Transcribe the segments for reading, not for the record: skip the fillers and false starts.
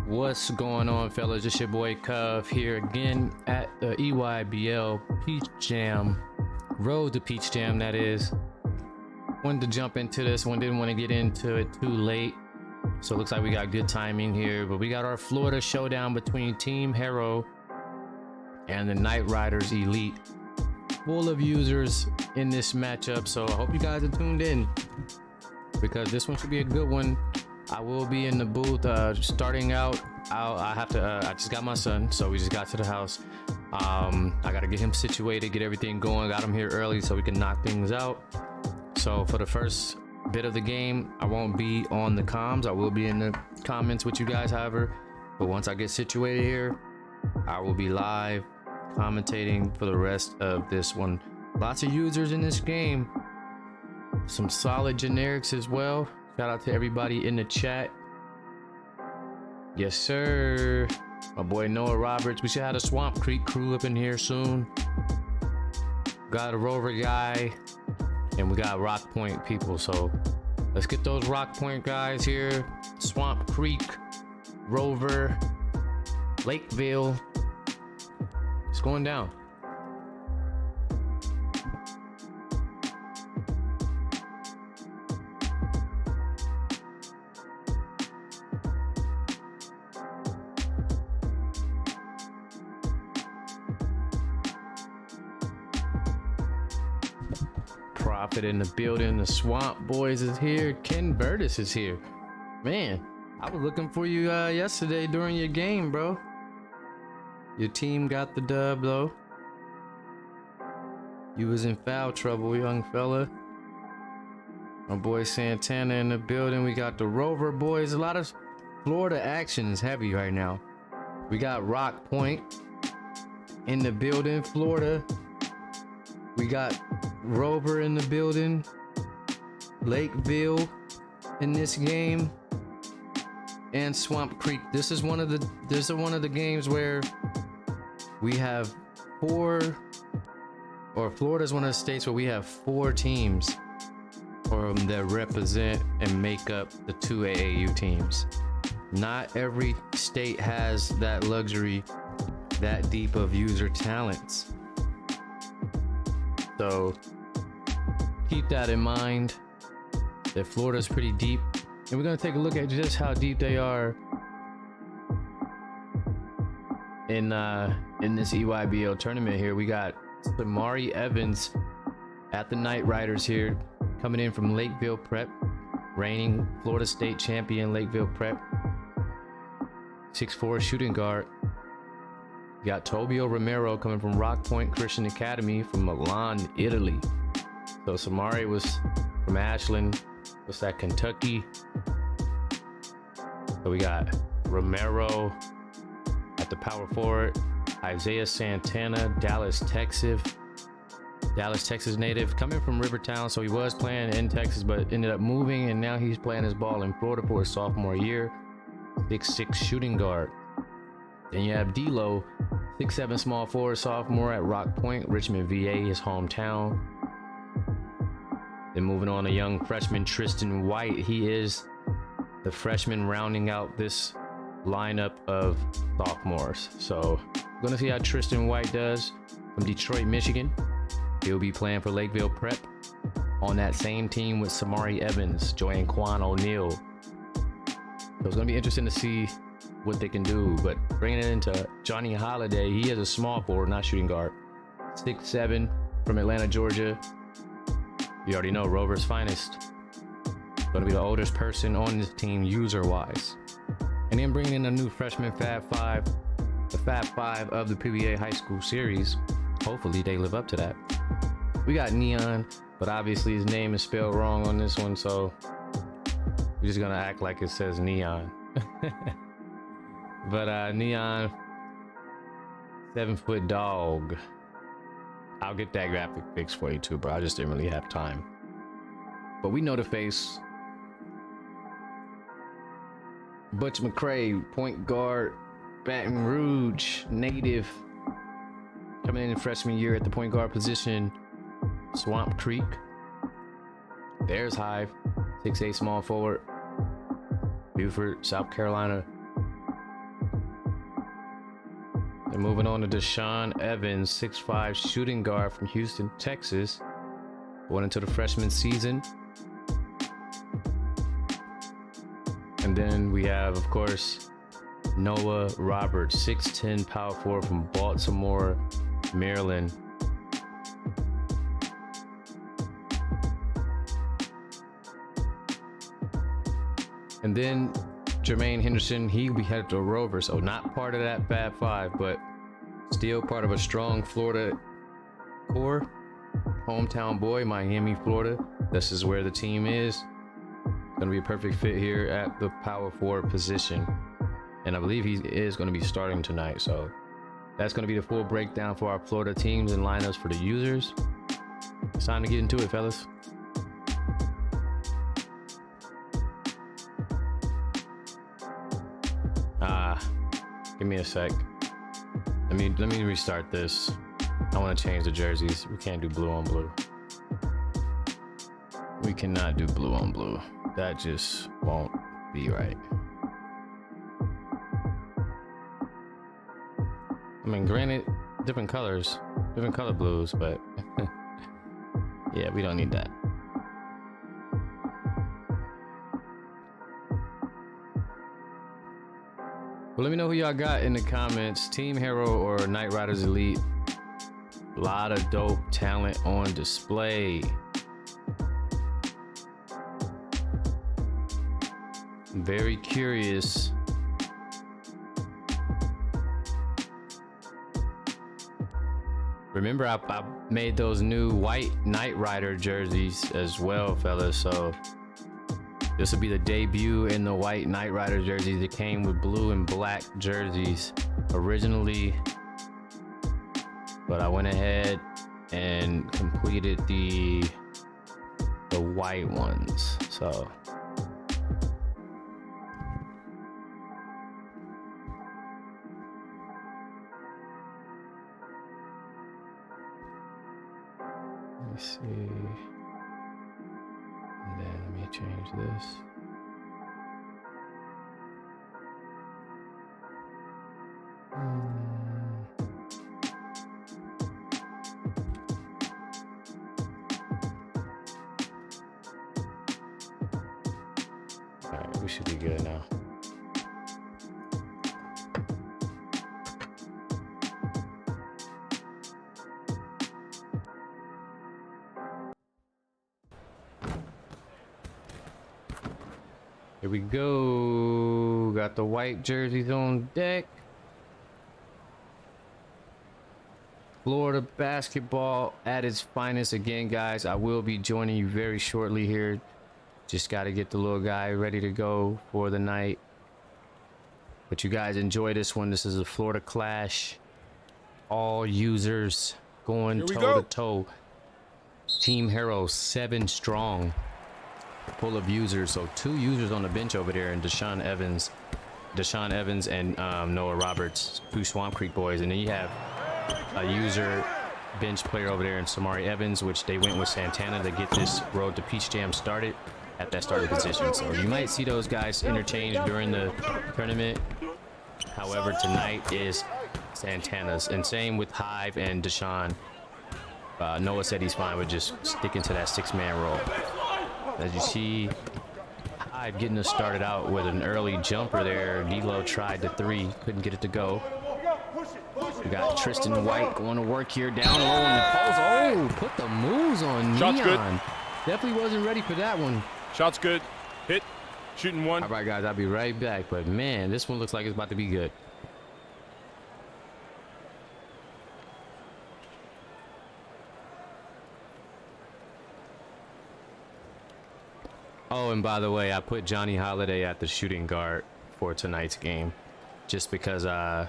What's going on, fellas? It's your boy Cove here again at the Eybl Peach Jam, Road to Peach Jam, that is. Wanted to jump into this one, didn't want to get into it too late, so it looks like we got good timing here. But we got our Florida showdown between Team Herro and the Nightrydas Elite. Full of users in this matchup, so I hope you guys are tuned in because this one should be a good one. I will be in the booth starting out. I just got my son, so we just got to the house. I gotta get him situated, get everything going. Got him here early so we can knock things out. So for the first bit of the game, I won't be on the comms. I will be in the comments with you guys, however. But once I get situated here, I will be live commentating for the rest of this one. Lots of users in this game. Some solid generics as well. Shout out to everybody in the chat. Yes, sir. My boy Noah Roberts. We should have a Swamp Creek crew up in here soon. Got a Rover guy. And we got Rock Point people. So let's get those Rock Point guys here. Swamp Creek, Rover, Lakeville. It's going down. Profit in the building. The Swamp Boys is here. Ken Burtis is here. Man, I was looking for you yesterday during your game, bro. Your team got the dub though. You was in foul trouble, young fella. My boy Santana in the building. We got the Rover boys. A lot of Florida action is heavy right now. We got Rock Point in the building, Florida. We got Rover in the building, Lakeville in this game, and Swamp Creek. This is one of the games where we have Florida's one of the states where we have 4 teams that represent and make up the 2 AAU teams. Not every state has that luxury, that deep of user talents. So keep that in mind, that Florida's pretty deep, and we're going to take a look at just how deep they are in this Eybl tournament here. We got Samari Evans at the Nightrydas here, coming in from Lakeville Prep, reigning Florida State champion Lakeville Prep, 6'4" shooting guard. We got Tobio Romero coming from Rock Point Christian Academy from Milan, Italy. So Samari was from Ashland. What's that, Kentucky? So we got Romero at the power forward. Isaiah Santana, Dallas, Texas native, coming from Rivertown. So he was playing in Texas, but ended up moving, and now he's playing his ball in Florida for his sophomore year. 6'6" shooting guard. Then you have D'Lo, 6'7" small forward, sophomore at Rock Point, Richmond, VA, his hometown. Then moving on, a young freshman, Tristan White. He is the freshman rounding out this lineup of sophomores. So we're gonna see how Tristan White does from Detroit, Michigan. He'll be playing for Lakeville Prep on that same team with Samari Evans, Joy and Quan O'Neal. So it's gonna be interesting to see what they can do. But bringing it into Johnny Holiday, he is a small forward, not shooting guard, 6'7", from Atlanta, Georgia. You already know, Rover's finest. Gonna be the oldest person on this team user wise. And then bringing in a new freshman, Fab Five, the Fab Five of the PBA High School Series. Hopefully they live up to that. We got Neon, but obviously his name is spelled wrong on this one, so we're just gonna act like it says Neon. But Neon, 7-foot dog. I'll get that graphic fixed for you too, bro. I just didn't really have time. But we know the face. Butch McCray, point guard, Baton Rouge native, coming in freshman year at the point guard position. Swamp Creek. There's Hive, 6'8" small forward, Beaufort, South Carolina. And moving on to Deshaun Evans, 6'5" shooting guard from Houston, Texas. Going into the freshman season. And then we have, of course, Noah Roberts, 6'10" power forward from Baltimore, Maryland. And then Jermaine Henderson, he will be headed to Rover, so not part of that Fab Five, but still part of a strong Florida core. Hometown boy, Miami, Florida. This is where the team is. Going to be a perfect fit here at the power forward position. And I believe he is going to be starting tonight. So that's going to be the full breakdown for our Florida teams and lineups for the users. It's time to get into it, fellas. Give me a sec. Let me restart this. I want to change the jerseys. We can't do blue on blue. We cannot do blue on blue. That just won't be right. I mean, granted, different colors, different color blues, but yeah, we don't need that. Well, let me know who y'all got in the comments. Team Herro or Nightrydas Elite. A lot of dope talent on display. I'm very curious. Remember, I made those new white Knight Rider jerseys as well, fellas. So this will be the debut in the white Knight Rider jerseys. It came with blue and black jerseys originally, but I went ahead and completed the white ones. So let me see. And then let me change this. Alright, we should be good now. Here we go. Got the white jerseys on deck. Florida basketball at its finest again, guys. I will be joining you very shortly here. Just got to get the little guy ready to go for the night. But you guys enjoy this one. This is a Florida clash. All users going toe to toe. Team Herro 7 strong. Full of users, so 2 users on the bench over there, and Deshaun Evans and Noah Roberts, 2 Swamp Creek boys, and then you have a user bench player over there in Samari Evans, which they went with Santana to get this Road to Peach Jam started at that starting position. So you might see those guys interchange during the tournament. However, tonight is Santana's, and same with Hive and Deshaun. Noah said he's fine with just sticking to that 6-man role. As you see, Hive getting us started out with an early jumper there. D'Lo tried the 3, couldn't get it to go. We got Tristan White going to work here down low in the post. Oh, put the moves on Shot's Neon. good. Definitely wasn't ready for that one. Shot's good. Hit. Shooting 1. All right, guys, I'll be right back. But man, this one looks like it's about to be good. Oh, and by the way, I put Johnny Holiday at the shooting guard for tonight's game, just because I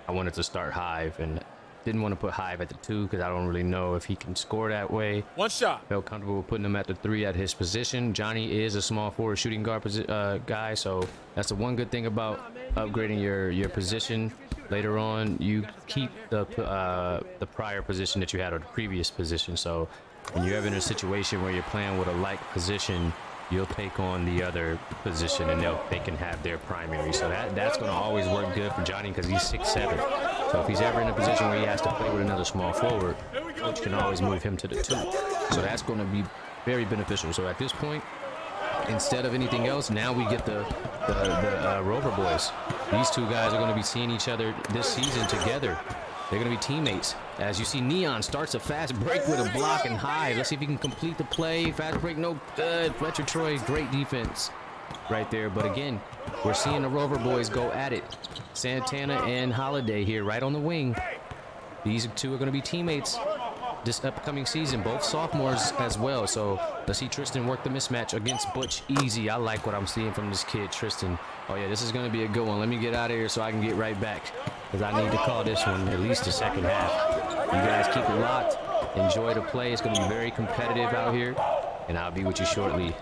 wanted to start Hive and didn't want to put Hive at the 2 because I don't really know if he can score that way. 1 shot. Felt comfortable with putting him at the 3 at his position. Johnny is a small forward shooting guard guy, so that's the one good thing about upgrading your position. Later on, you keep the prior position that you had or the previous position. So when you're ever in a situation where you're playing with a like position, you'll take on the other position and they can have their primary. So that's going to always work good for Johnny because he's 6'7". So if he's ever in a position where he has to play with another small forward, coach can always move him to the 2. So that's going to be very beneficial. So at this point, instead of anything else, now we get the Rover boys. These two guys are going to be seeing each other this season together. They're going to be teammates. As you see, Neon starts a fast break with a block and high. Let's see if he can complete the play. Fast break, no good. Fletcher Troy, great defense right there. But again, we're seeing the Rover boys go at it. Santana and Holiday here right on the wing. These two are going to be teammates this upcoming season, both sophomores as well. So let's see Tristan work the mismatch against Butch Easy. I like what I'm seeing from this kid, Tristan. Oh yeah, this is going to be a good one. Let me get out of here so I can get right back, because I need to call this one at least the second half. You guys keep it locked. Enjoy the play. It's going to be very competitive out here, and I'll be with you shortly.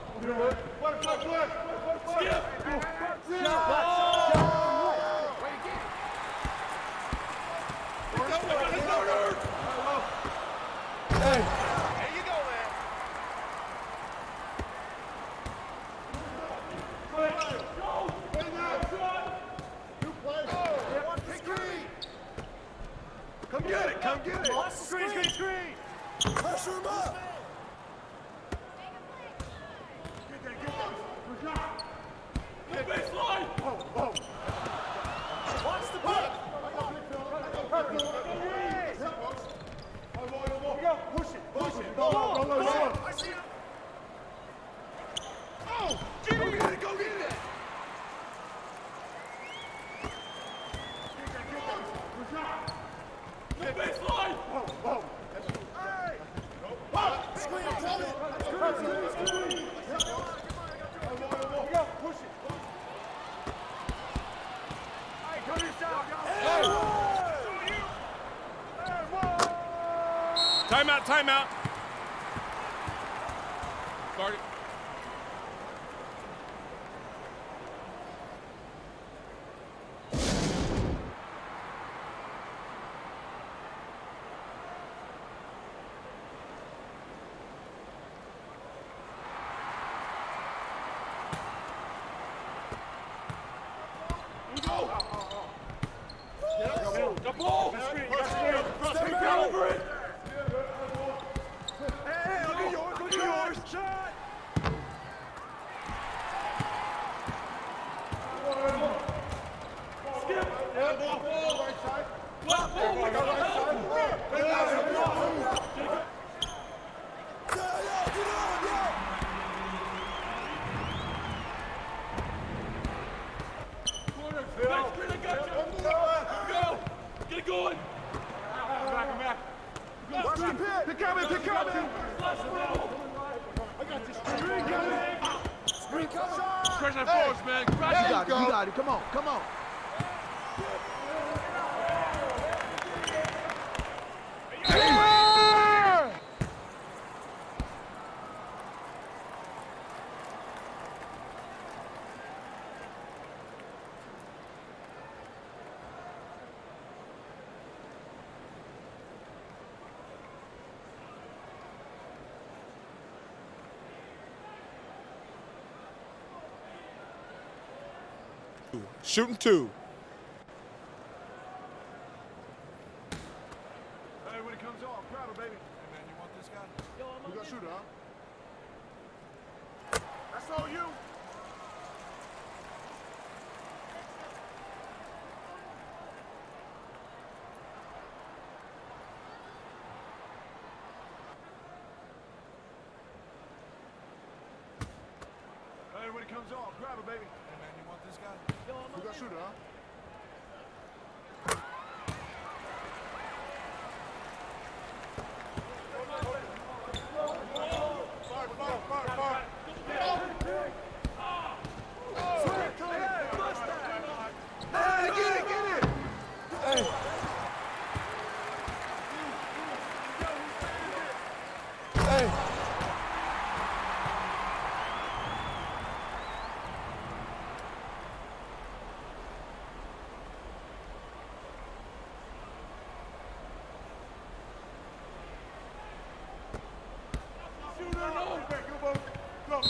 Pressure him up! Get baseline! Watch the puck! Push it! Go! I see him! Oh! Go get it! Get baseline! Timeout. Start it. The ball! Step over it! Hey, I'll get yours! Shot! Skip! Ball, right side. Get it going! Back. Pick up it! I got this. Screen coming! Pressure on forwards, man. You got it. Come on. Shooting 2. Hey, when it comes off, grab it, baby. Hey, man, you want this guy? You gonna shoot it, huh? That's all you. Hey, when it comes off, grab it, baby. Hey, man, you want this guy? You gonna shoot it, huh?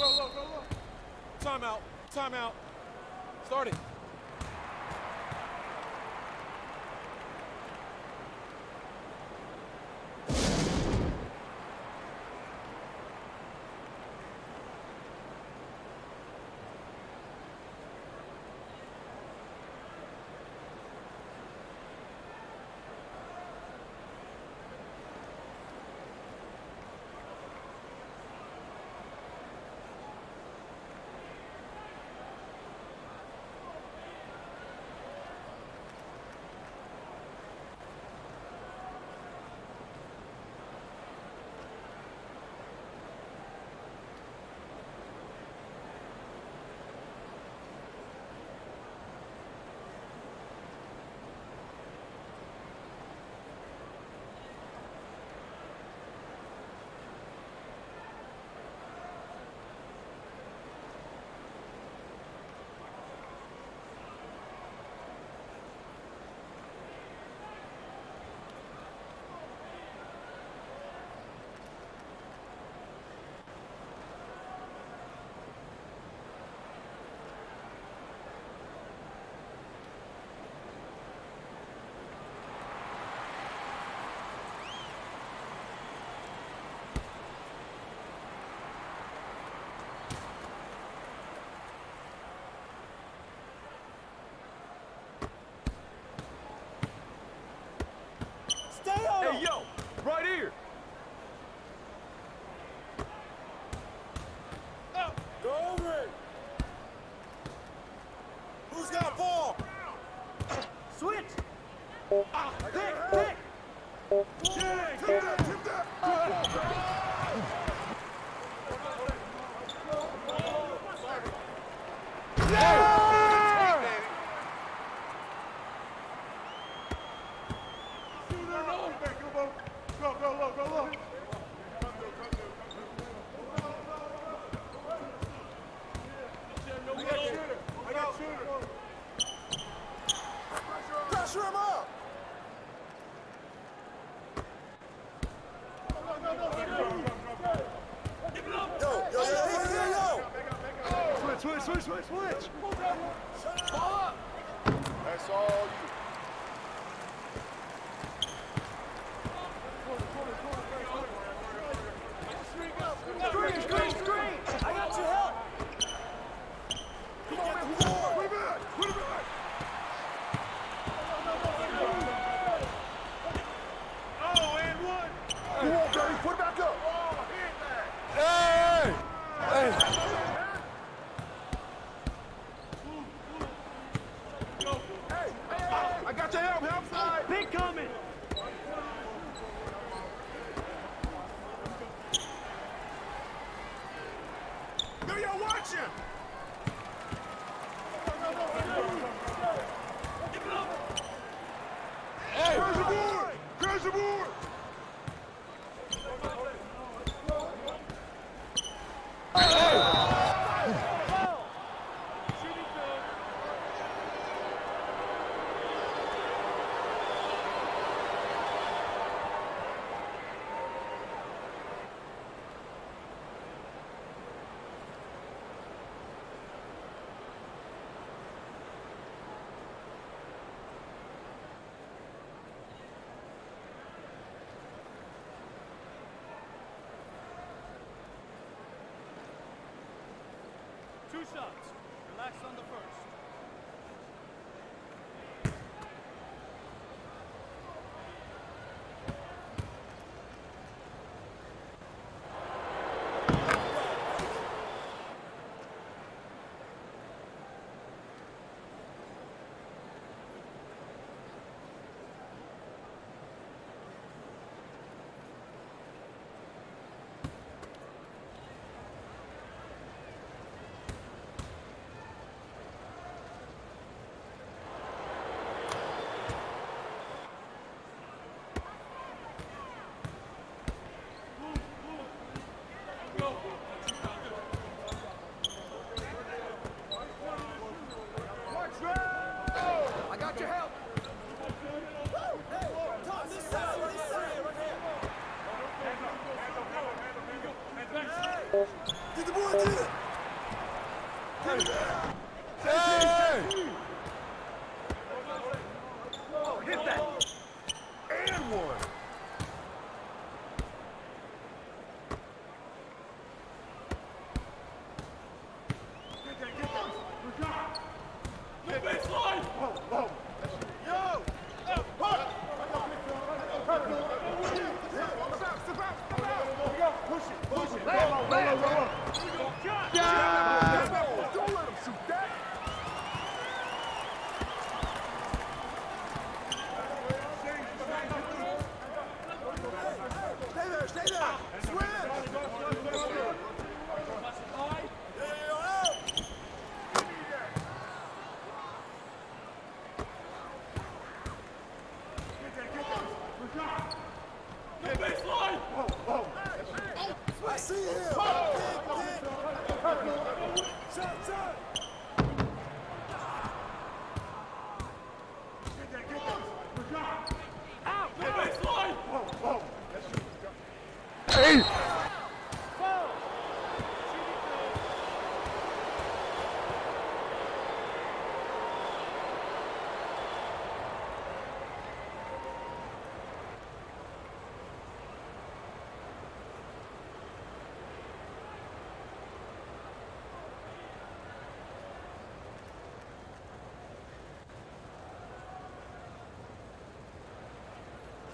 Go. Timeout. Start it. Pressure him up! Yo! Switch! Ball up! That's all you. Screen! I got your help! Come on, man, put it back! Oh, and one! Come on, Dirty, put it back up! Oh, hit that! Hey! I got your help side! Big coming. Yo, watch him! Hey! Crash the board! Two shots. Relax on the first. I got your help! Hey, Tom, this side, Get the boy, get it! Hey! Oh, hit that! And one! No baseline! Whoa! Yo! Push it! Roll! Don't let him shoot that! Stay there! Switch! No baseline! I see him! Shot! Out! No baseline! Hey!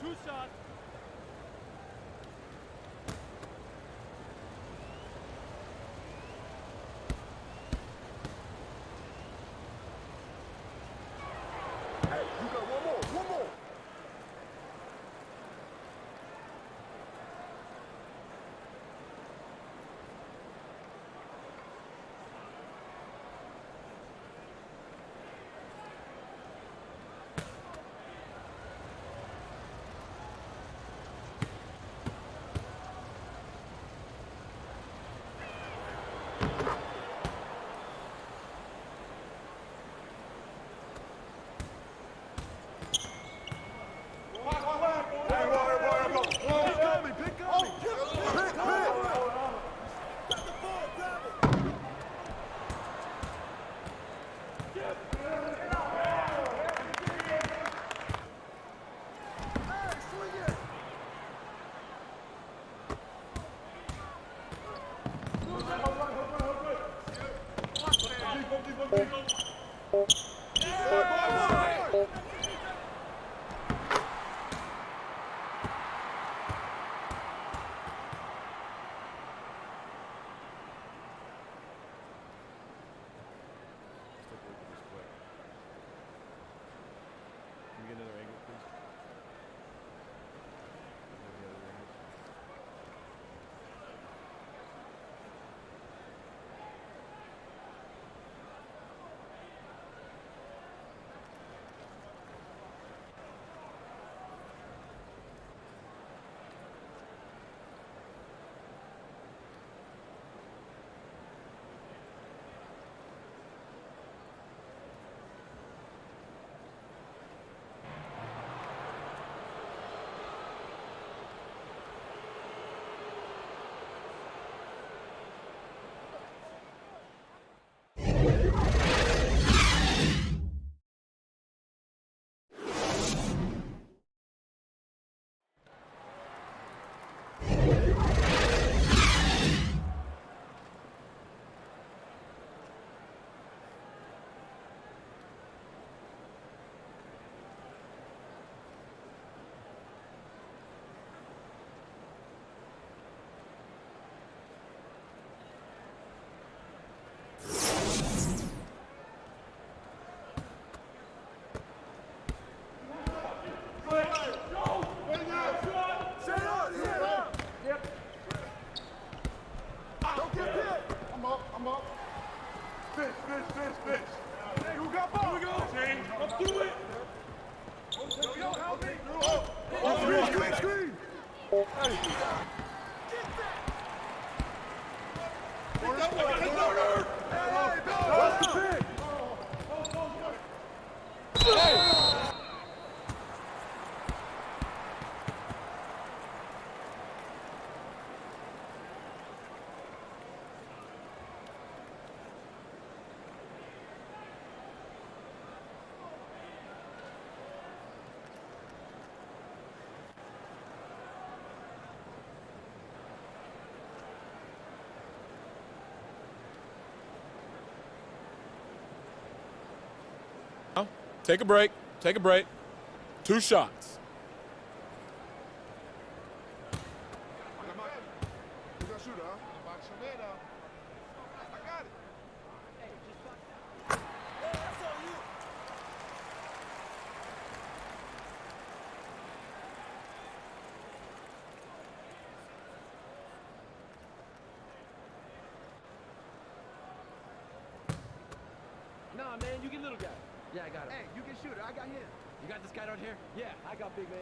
Two shots. Hey, you got one more! Take a break. Take a break. 2 shots. Nah, man, you get little guy. Yeah, I got him. Hey, you get shooter. I got him. You got this guy right here? Yeah, I got big man.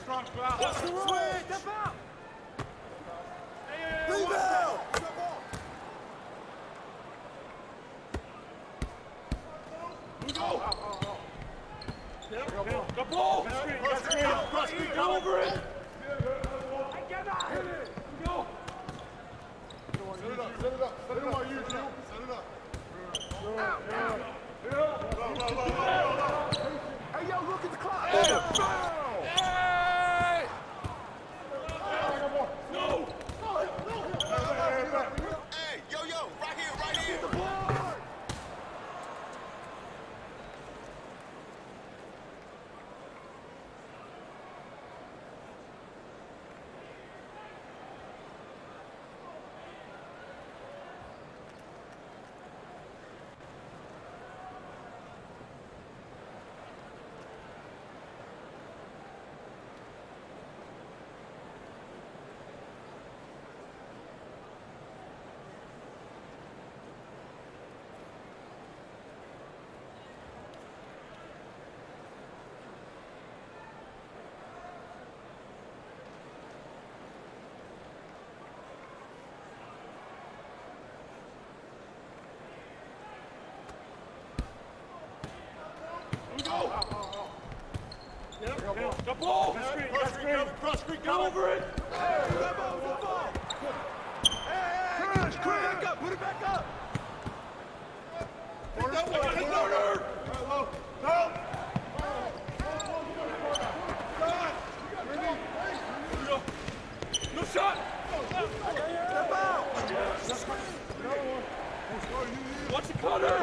Strong foul. What's the swing? Step out. Rebound. The ball! Cross screen, go over it! I cannot hit it! Go! Set it up, set it up. Set it up, you, set it up. Hey, yo, look at the clock! Hey! No! Hey, yo, right here, right here. The ball! The ball! Cross screen, go over it! Hey, the ball! Hey, back up! Put it back up! No shot! Step out! Watch it, Connor!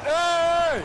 Hey!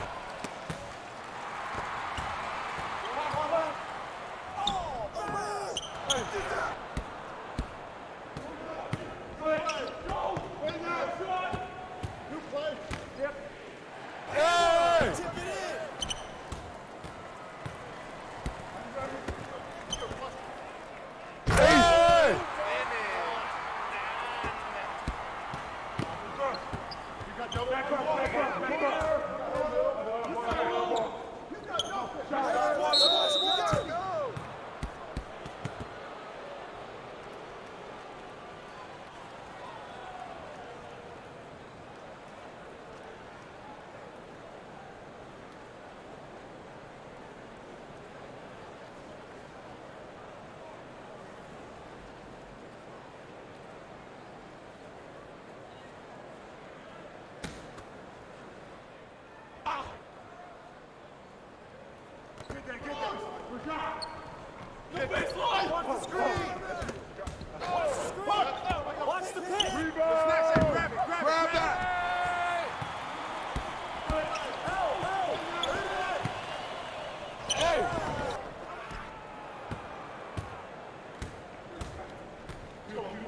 Watch the pitch! Grab that!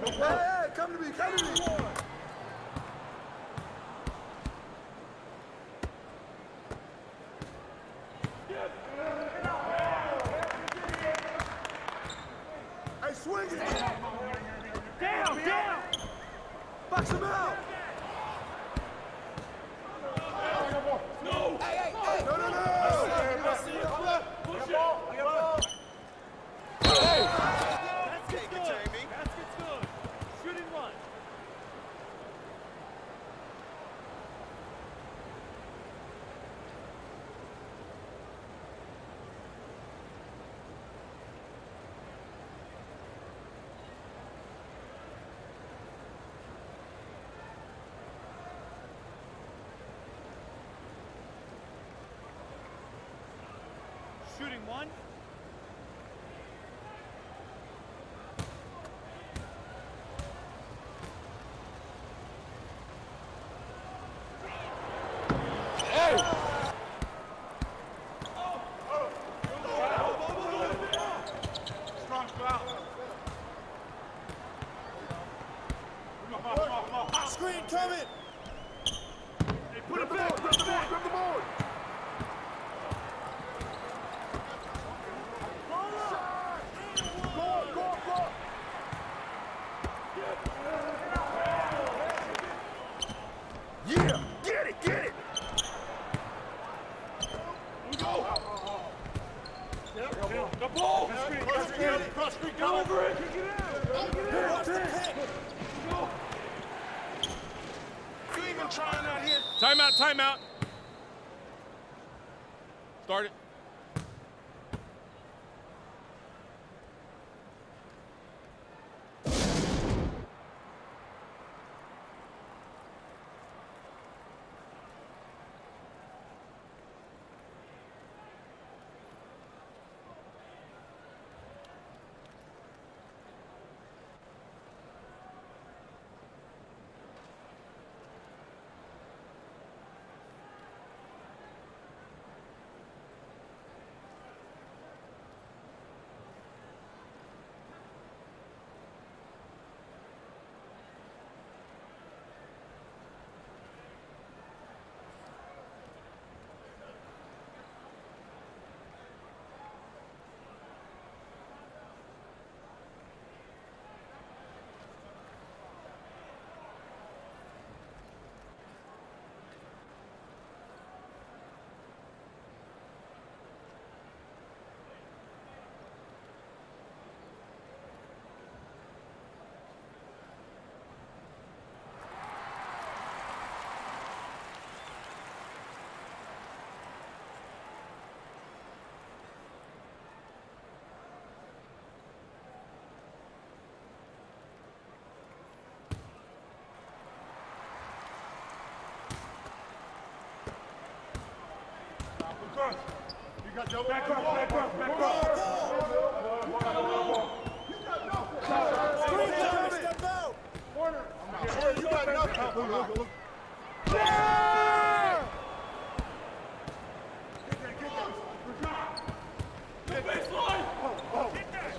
Hey, come to me, come to me! Hey, swing it! Down! Box him out! No! Hey! No! Push it! Take it, Jamie. Basket's good. Shoot and run. Shooting one. Strong foul. Screen coming. Hey, put it back. Grab the board. Grab the board. Yeah, get it, get it. We go. The ball. Cross screen, go over it. Kick it out. You even trying out here? Timeout, timeout. Start it. You got double. Back up, back up, back up. Screen coming. Step out. Corner. You got nothing. Yeah! The baseline. Hit that.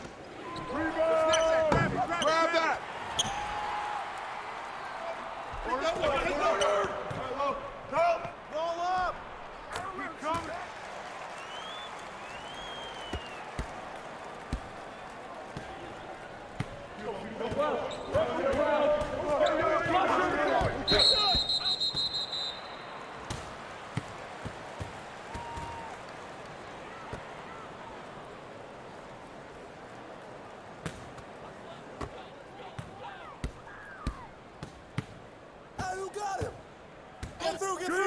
Rebound. Grab that. Roll up. Keep coming. Who got him? Get through, get through.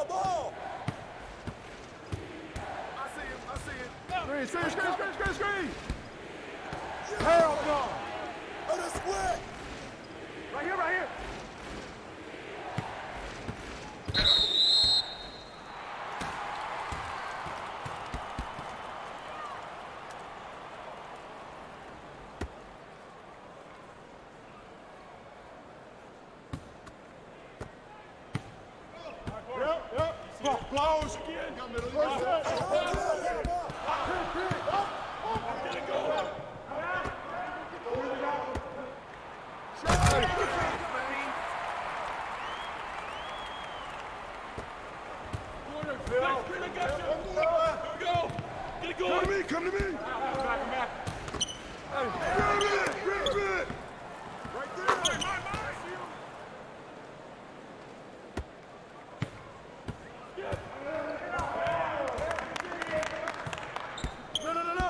Ball. I see it. Screen. Herro gone. Oh, the split. Right here. Yep. Close. Come to me. Back. Grab it. Right there. No.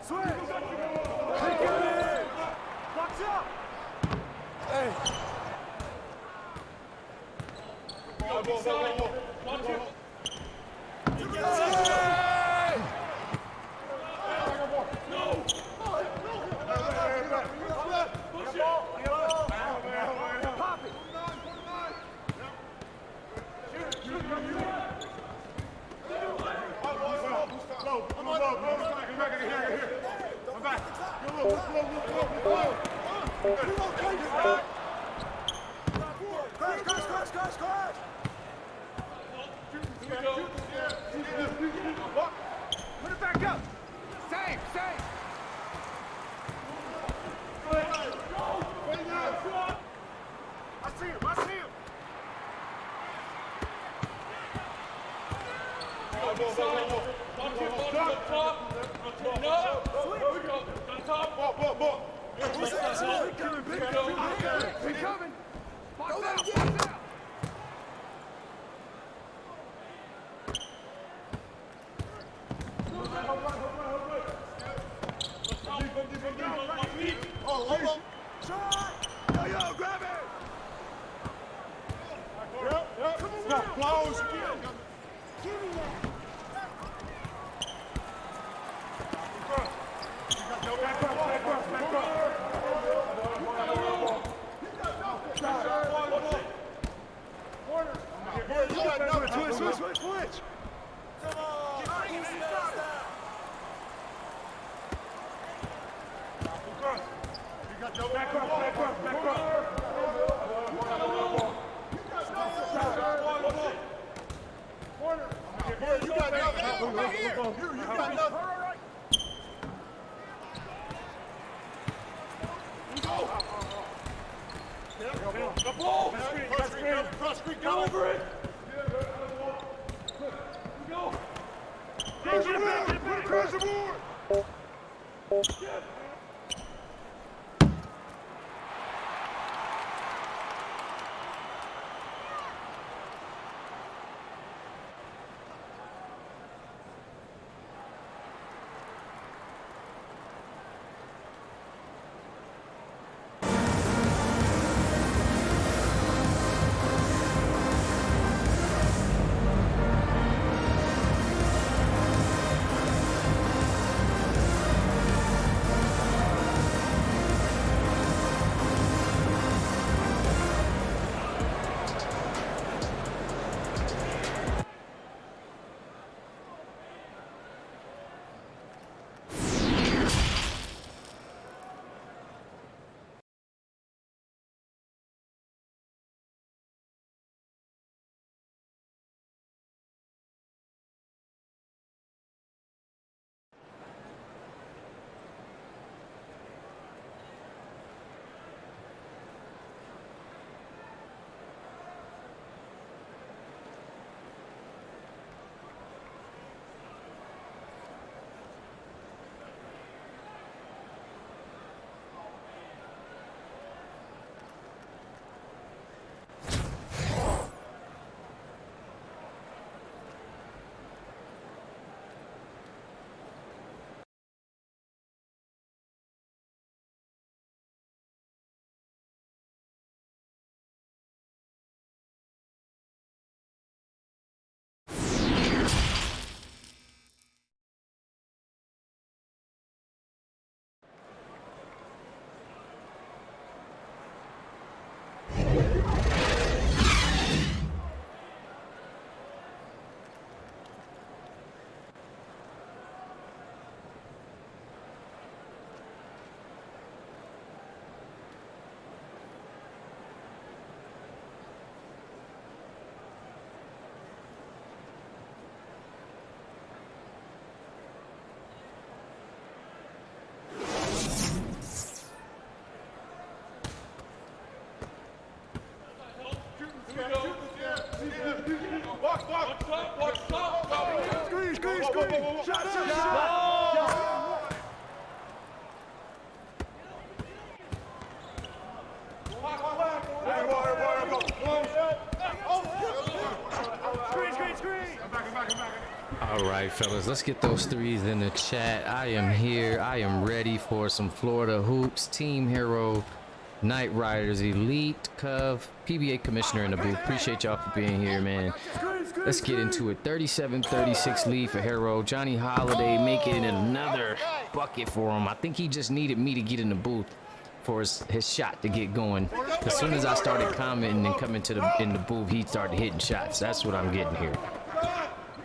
Swing. Take it in. Box up. Hey. Put it back up. Same, same. I see him, I see him. We coming. Box out, box out. Yo, grab it! Yep. Come on, close. Give me that. Switch. Come on. Back up. You got nothing. Right here. You got nothing. Go. The ball. Cross screen. Go over it. Go. Get it back. Cross the board. All right, fellas, let's get those threes in the chat. I am here. I am ready for some Florida hoops. Team Herro Nightrydas Elite Cove PBA commissioner in the booth. Appreciate y'all for being here, man. Let's get into it. 37-36 lead for Herro. Johnny Holiday making another bucket for him. I think he just needed me to get in the booth for his shot to get going. As soon as I started commenting and coming to in the booth, he started hitting shots. That's what I'm getting here.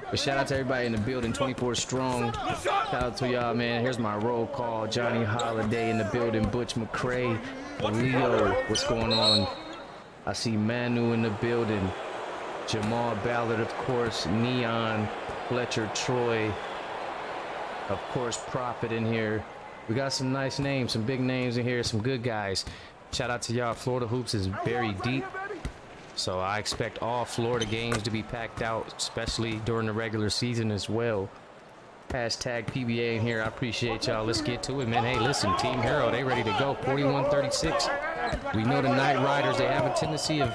But shout out to everybody in the building, 24 strong. Shout out to y'all, man. Here's my roll call. Johnny Holiday in the building. Butch McCray, Leo, what's going on? I see Manu in the building. Jamal Ballard, of course. Neon, Fletcher, Troy. Of course, Prophet in here. We got some nice names, some big names in here, some good guys. Shout out to y'all. Florida Hoops is very deep. So I expect all Florida games to be packed out, especially during the regular season as well. Hashtag PBA in here. I appreciate y'all. Let's get to it, man. Hey, listen, Team Herro, they ready to go. 41-36. We know the Nightrydas, they have a tendency of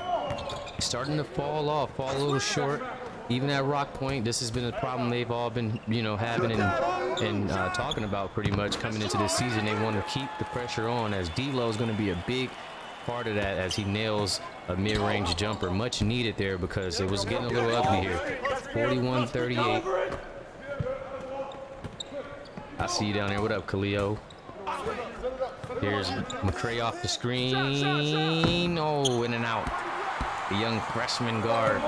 starting to fall a little short. Even at Rock Point, this has been a problem they've all been, you know, having and talking about pretty much coming into this season. They want to keep the pressure on, as D-Lo is going to be a big part of that as he nails a mid-range jumper. Much needed there because it was getting a little ugly here. 41-38. I see you down there. What up, Khalil? Here's McCray off the screen. Oh, in and out. The young freshman guard.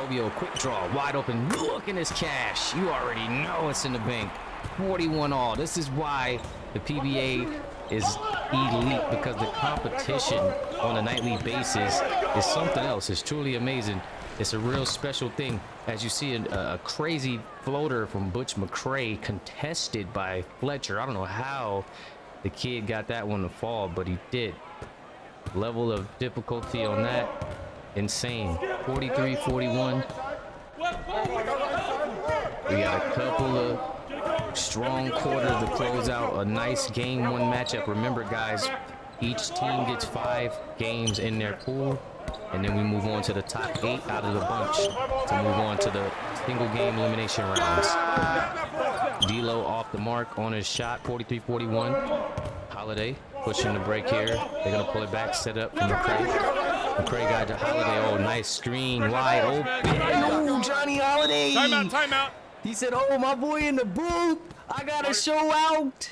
Obio, quick draw, wide open. Look in his cash. You already know it's in the bank. 41 all. This is why the PBA is elite, because the competition on a nightly basis is something else. It's truly amazing. It's a real special thing. As you see, a crazy floater from Butch McCray contested by Fletcher. I don't know how the kid got that one to fall, but he did. Level of difficulty on that, insane. 43-41. We got a couple of strong quarters to close out a nice game one matchup. Remember, guys, each team gets 5 games in their pool, and then we move on to the top 8 out of the bunch to move on to the single game elimination rounds. D-Lo off the mark on his shot. 43-41. Holiday pushing the break here. They're gonna pull it back, set up for McCray. McCray got to Holiday. Oh, nice screen, wide open. Oh, Johnny Holiday. Timeout, timeout. He said, oh, my boy in the booth, I gotta show out.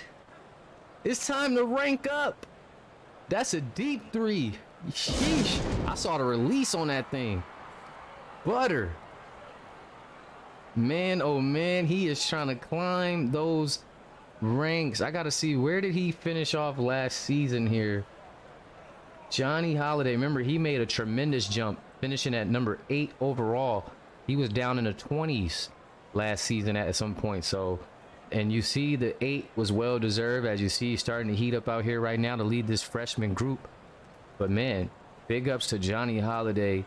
It's time to rank up. That's a deep 3. Sheesh. I saw the release on that thing. Butter. Man, oh man, he is trying to climb those ranks. I gotta see, where did he finish off last season here? Johnny Holiday, remember, he made a tremendous jump, finishing at number 8 overall. He was down in the 20s last season at some point. So, and you see the 8 was well deserved. As you see, he's starting to heat up out here right now to lead this freshman group. But man, big ups to Johnny Holiday,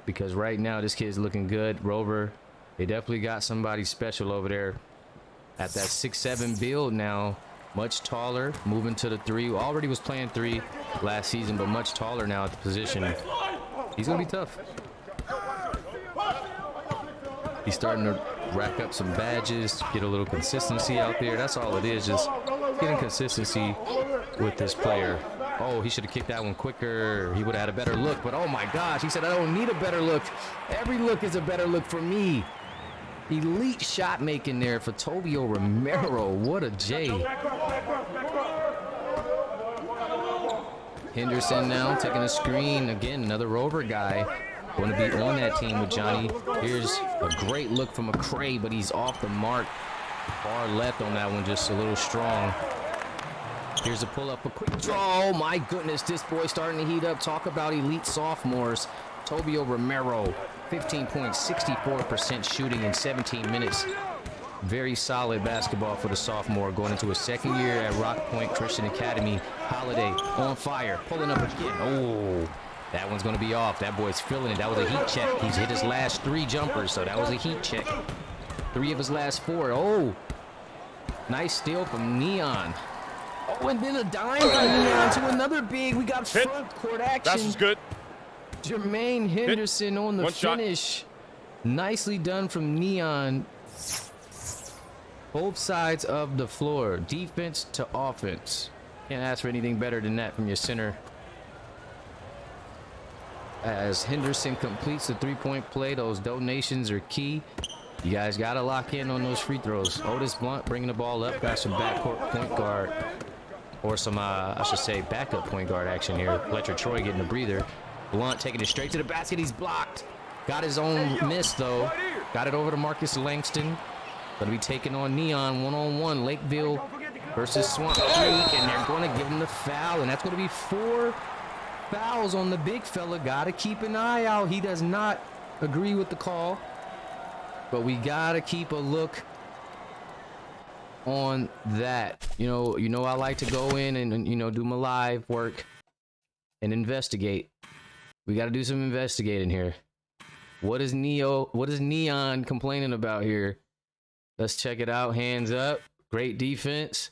because right now this kid's looking good. Rover, they definitely got somebody special over there at that 6'7" build now. Much taller, moving to the 3. Already was playing 3 last season, but much taller now at the position. He's gonna be tough. He's starting to rack up some badges, get a little consistency out there. That's all it is, just getting consistency with this player. Oh, he should have kicked that one quicker. He would have had a better look, but oh my gosh, he said, I don't need a better look. Every look is a better look for me. Elite shot making there for Tobio Romero. What a J. Henderson now taking a screen. Again, another Rover guy. Going to be on that team with Johnny. Here's a great look from McCray, but he's off the mark. Far left on that one, just a little strong. Here's a pull-up, a quick draw. Oh my goodness, this boy starting to heat up. Talk about elite sophomores. Tobio Romero, 15 points, 64% shooting in 17 minutes. Very solid basketball for the sophomore going into his second year at Rock Point Christian Academy. Holiday on fire, pulling up again. Oh, that one's going to be off. That boy's feeling it. That was a heat check. He's hit his last 3 jumpers, so that was a heat check. 3 of his last 4. Oh, nice steal from Neon. Oh, and then a dime from Neon to another big. We got front court action. That's good. Jermaine Henderson on the One finish. shot. Nicely done from Neon. Both sides of the floor, defense to offense. Can't ask for anything better than that from your center. As Henderson completes the three-point play, those donations are key. You guys got to lock in on those free throws. Otis Blunt bringing the ball up. Got some backcourt point guard, or some, I should say, backup point guard action here. Fletcher Troy getting a breather. Blunt taking it straight to the basket. He's blocked. Got his own miss, though. Got it over to Marcus Langston. Going to be taking on Neon one-on-one. Lakeville versus Swamp Creek, and they're going to give him the foul, and that's going to be 4 fouls on the big fella. Got to keep an eye out. He does not agree with the call, but we got to keep a look on that. You know, I like to go in and do my live work and investigate. We got to do some investigating here. What is Neon complaining about here? Let's check it out. Hands up. Great defense.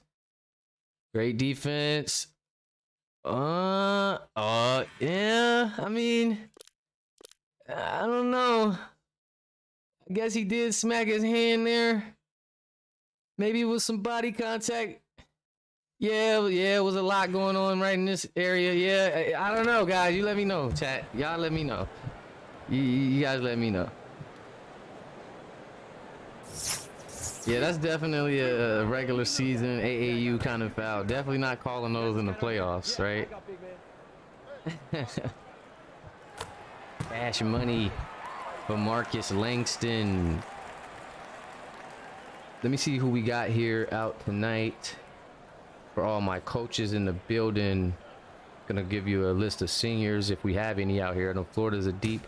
Great defense. Yeah, I mean, I don't know. I guess he did smack his hand there. Maybe it was some body contact. Yeah, it was a lot going on right in this area. Yeah, I don't know, guys. You let me know, chat. Y'all let me know. You guys let me know. Yeah, that's definitely a regular season AAU kind of foul. Definitely not calling those in the playoffs, right? Cash money for Marcus Langston. Let me see who we got here out tonight. For all my coaches in the building, gonna give you a list of seniors if we have any out here. I know Florida's a deep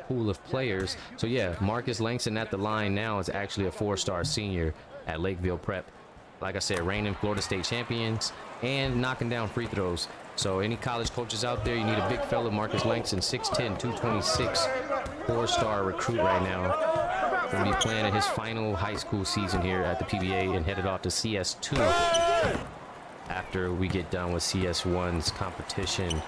pool of players. So yeah, Marcus Langston at the line now is actually a 4-star senior at Lakeville Prep. Like I said, reigning Florida State champions and knocking down free throws. So any college coaches out there, you need a big fella. Marcus Langston, 6'10", 226, 4-star recruit right now. Gonna be playing in his final high school season here at the PBA and headed off to CS2 after we get done with CS1's competition.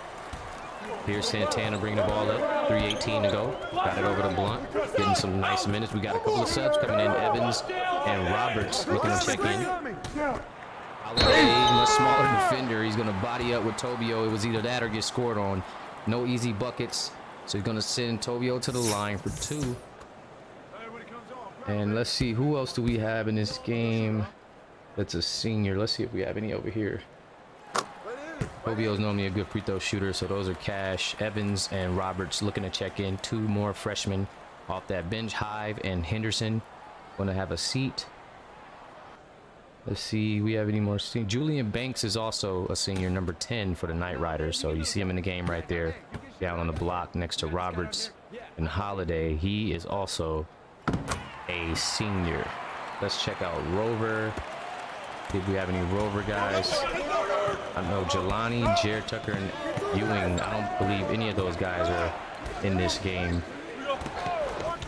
Here's Santana bringing the ball up. 3:18 to go. Got it over to Blunt. Getting some nice minutes. We got a couple of subs coming in. Evans and Roberts looking to check in. Holiday, much smaller defender. He's going to body up with Tobio. It was either that or get scored on. No easy buckets. So he's going to send Tobio to the line for 2. And let's see, who else do we have in this game that's a senior? Let's see if we have any over here. Tobio is normally a good free throw shooter, so those are Cash, Evans, and Roberts looking to check in. 2 more freshmen off that bench. Hive and Henderson going to have a seat. Let's see, we have any more seniors. Julian Banks is also a senior, number 10 for the Nightrydas. So you see him in the game right there, down on the block next to Roberts and Holiday. He is also a senior. Let's check out Rover. See if we have any Rover guys. I know Jelani, Jared Tucker, and Ewing. I don't believe any of those guys are in this game.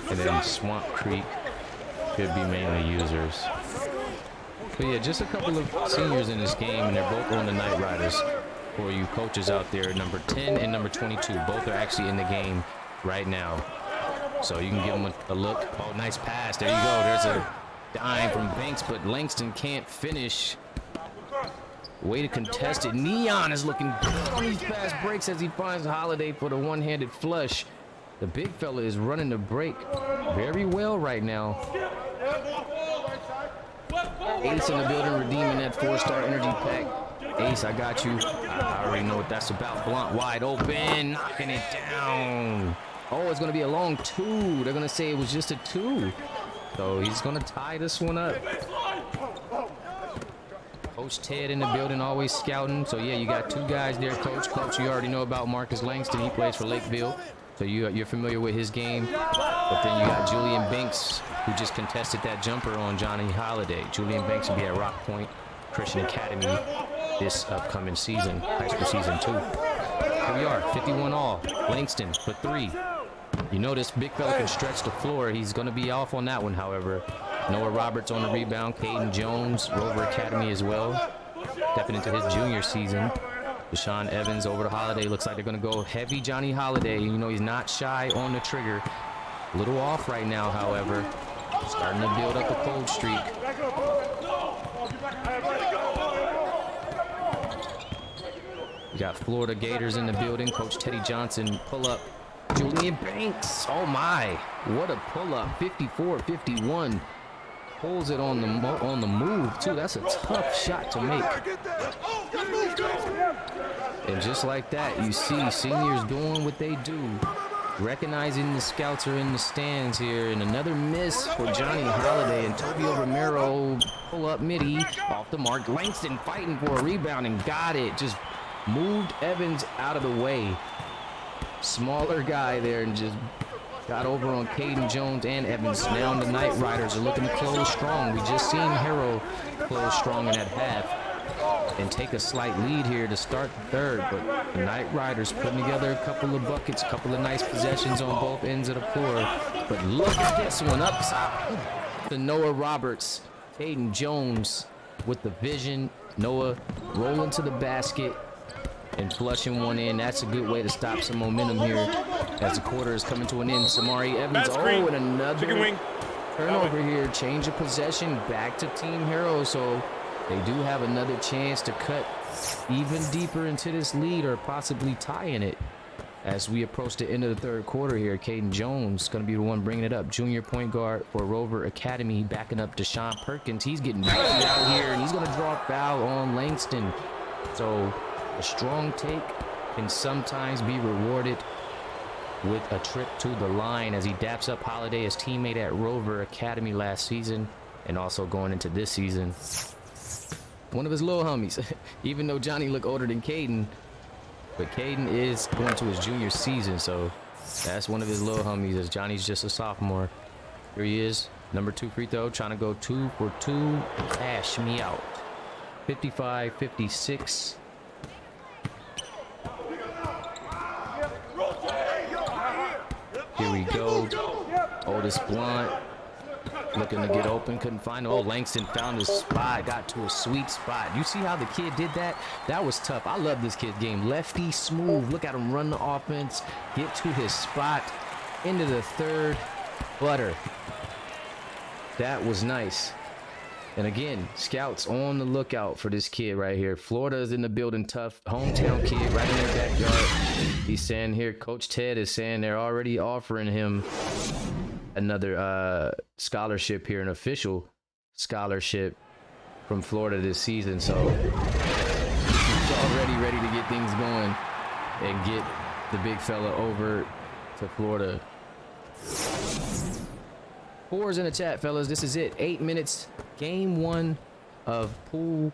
And then Swamp Creek could be mainly users. But yeah, just a couple of seniors in this game, and they're both on the Nightrydas. For you coaches out there, number 10 and number 22, both are actually in the game right now. So you can give them a look. Oh, nice pass. There you go. There's a dime from Banks, but Langston can't finish. Way to contest it. Neon is looking good on these fast breaks as he finds Holiday for the one-handed flush. The big fella is running the break very well right now. Ace in the building, redeeming that 4-star energy pack. Ace, I got you. I already know what that's about. Blunt wide open, knocking it down. Oh, it's going to be a long 2. They're going to say it was just a 2. So he's going to tie this one up. Coach Ted in the building, always scouting. So yeah, you got 2 guys there, Coach. Coach, you already know about Marcus Langston. He plays for Lakeville, so you're familiar with his game. But then you got Julian Banks, who just contested that jumper on Johnny Holiday. Julian Banks will be at Rock Point Christian Academy this upcoming season, high school season 2. Here we are, 51 all. Langston for 3. You know this big fella can stretch the floor. He's going to be off on that one, however. Noah Roberts on the rebound. Caden Jones, Rover Academy as well. Stepping into his junior season. Deshaun Evans over to Holiday. Looks like they're going to go heavy Johnny Holiday. You know, he's not shy on the trigger. A little off right now, however. Starting to build up a cold streak. We got Florida Gators in the building. Coach Teddy Johnson pull up. Julian Banks. Oh my, what a pull up. 54-51. Pulls it on the move too. That's a tough shot to make. And just like that, you see seniors doing what they do, recognizing the scouts are in the stands here. And another miss for Johnny Holiday, and Tobio Romero pull up midi off the mark. Langston fighting for a rebound and got it. Just moved Evans out of the way. Smaller guy there and just got over on Caden Jones and Evans. Now the Nightrydas are looking to close strong. We just seen Herro close strong in that half and take a slight lead here to start the third, but the Nightrydas putting together a couple of buckets, a couple of nice possessions on both ends of the floor. But look at this one up top to Noah Roberts. Caden Jones with the vision. Noah rolling to the basket and flushing one in. That's a good way to stop some momentum here as the quarter is coming to an end. Samari Evans, and another turnover here. Change of possession back to Team Herro, so they do have another chance to cut even deeper into this lead or possibly tie in it as we approach the end of the third quarter here. Caden Jones going to be the one bringing it up. Junior point guard for Rover Academy, backing up Deshaun Perkins. He's getting beat out here, and he's going to draw a foul on Langston. So a strong take can sometimes be rewarded with a trip to the line as he daps up Holiday, his teammate at Rover Academy last season, and also going into this season. One of his little homies, even though Johnny looked older than Caden, but Caden is going to his junior season, so that's one of his little homies as Johnny's just a sophomore. Here he is, number 2 free throw, trying to go 2 for 2, cash me out. 55-56. Here we go. Otis Blunt looking to get open, couldn't find it. Oh, Langston found his spot, got to a sweet spot. You see how the kid did that? That was tough. I love this kid's game. Lefty, smooth. Look at him run the offense, get to his spot, into the third. Butter. That was nice. And again, scouts on the lookout for this kid right here. Florida's in the building, tough. Hometown kid right in their backyard. He's saying here, Coach Ted is saying they're already offering him another scholarship here, an official scholarship from Florida this season. So he's already ready to get things going and get the big fella over to Florida. 4's in the chat, fellas. This is it. 8 minutes. Game 1 of Pool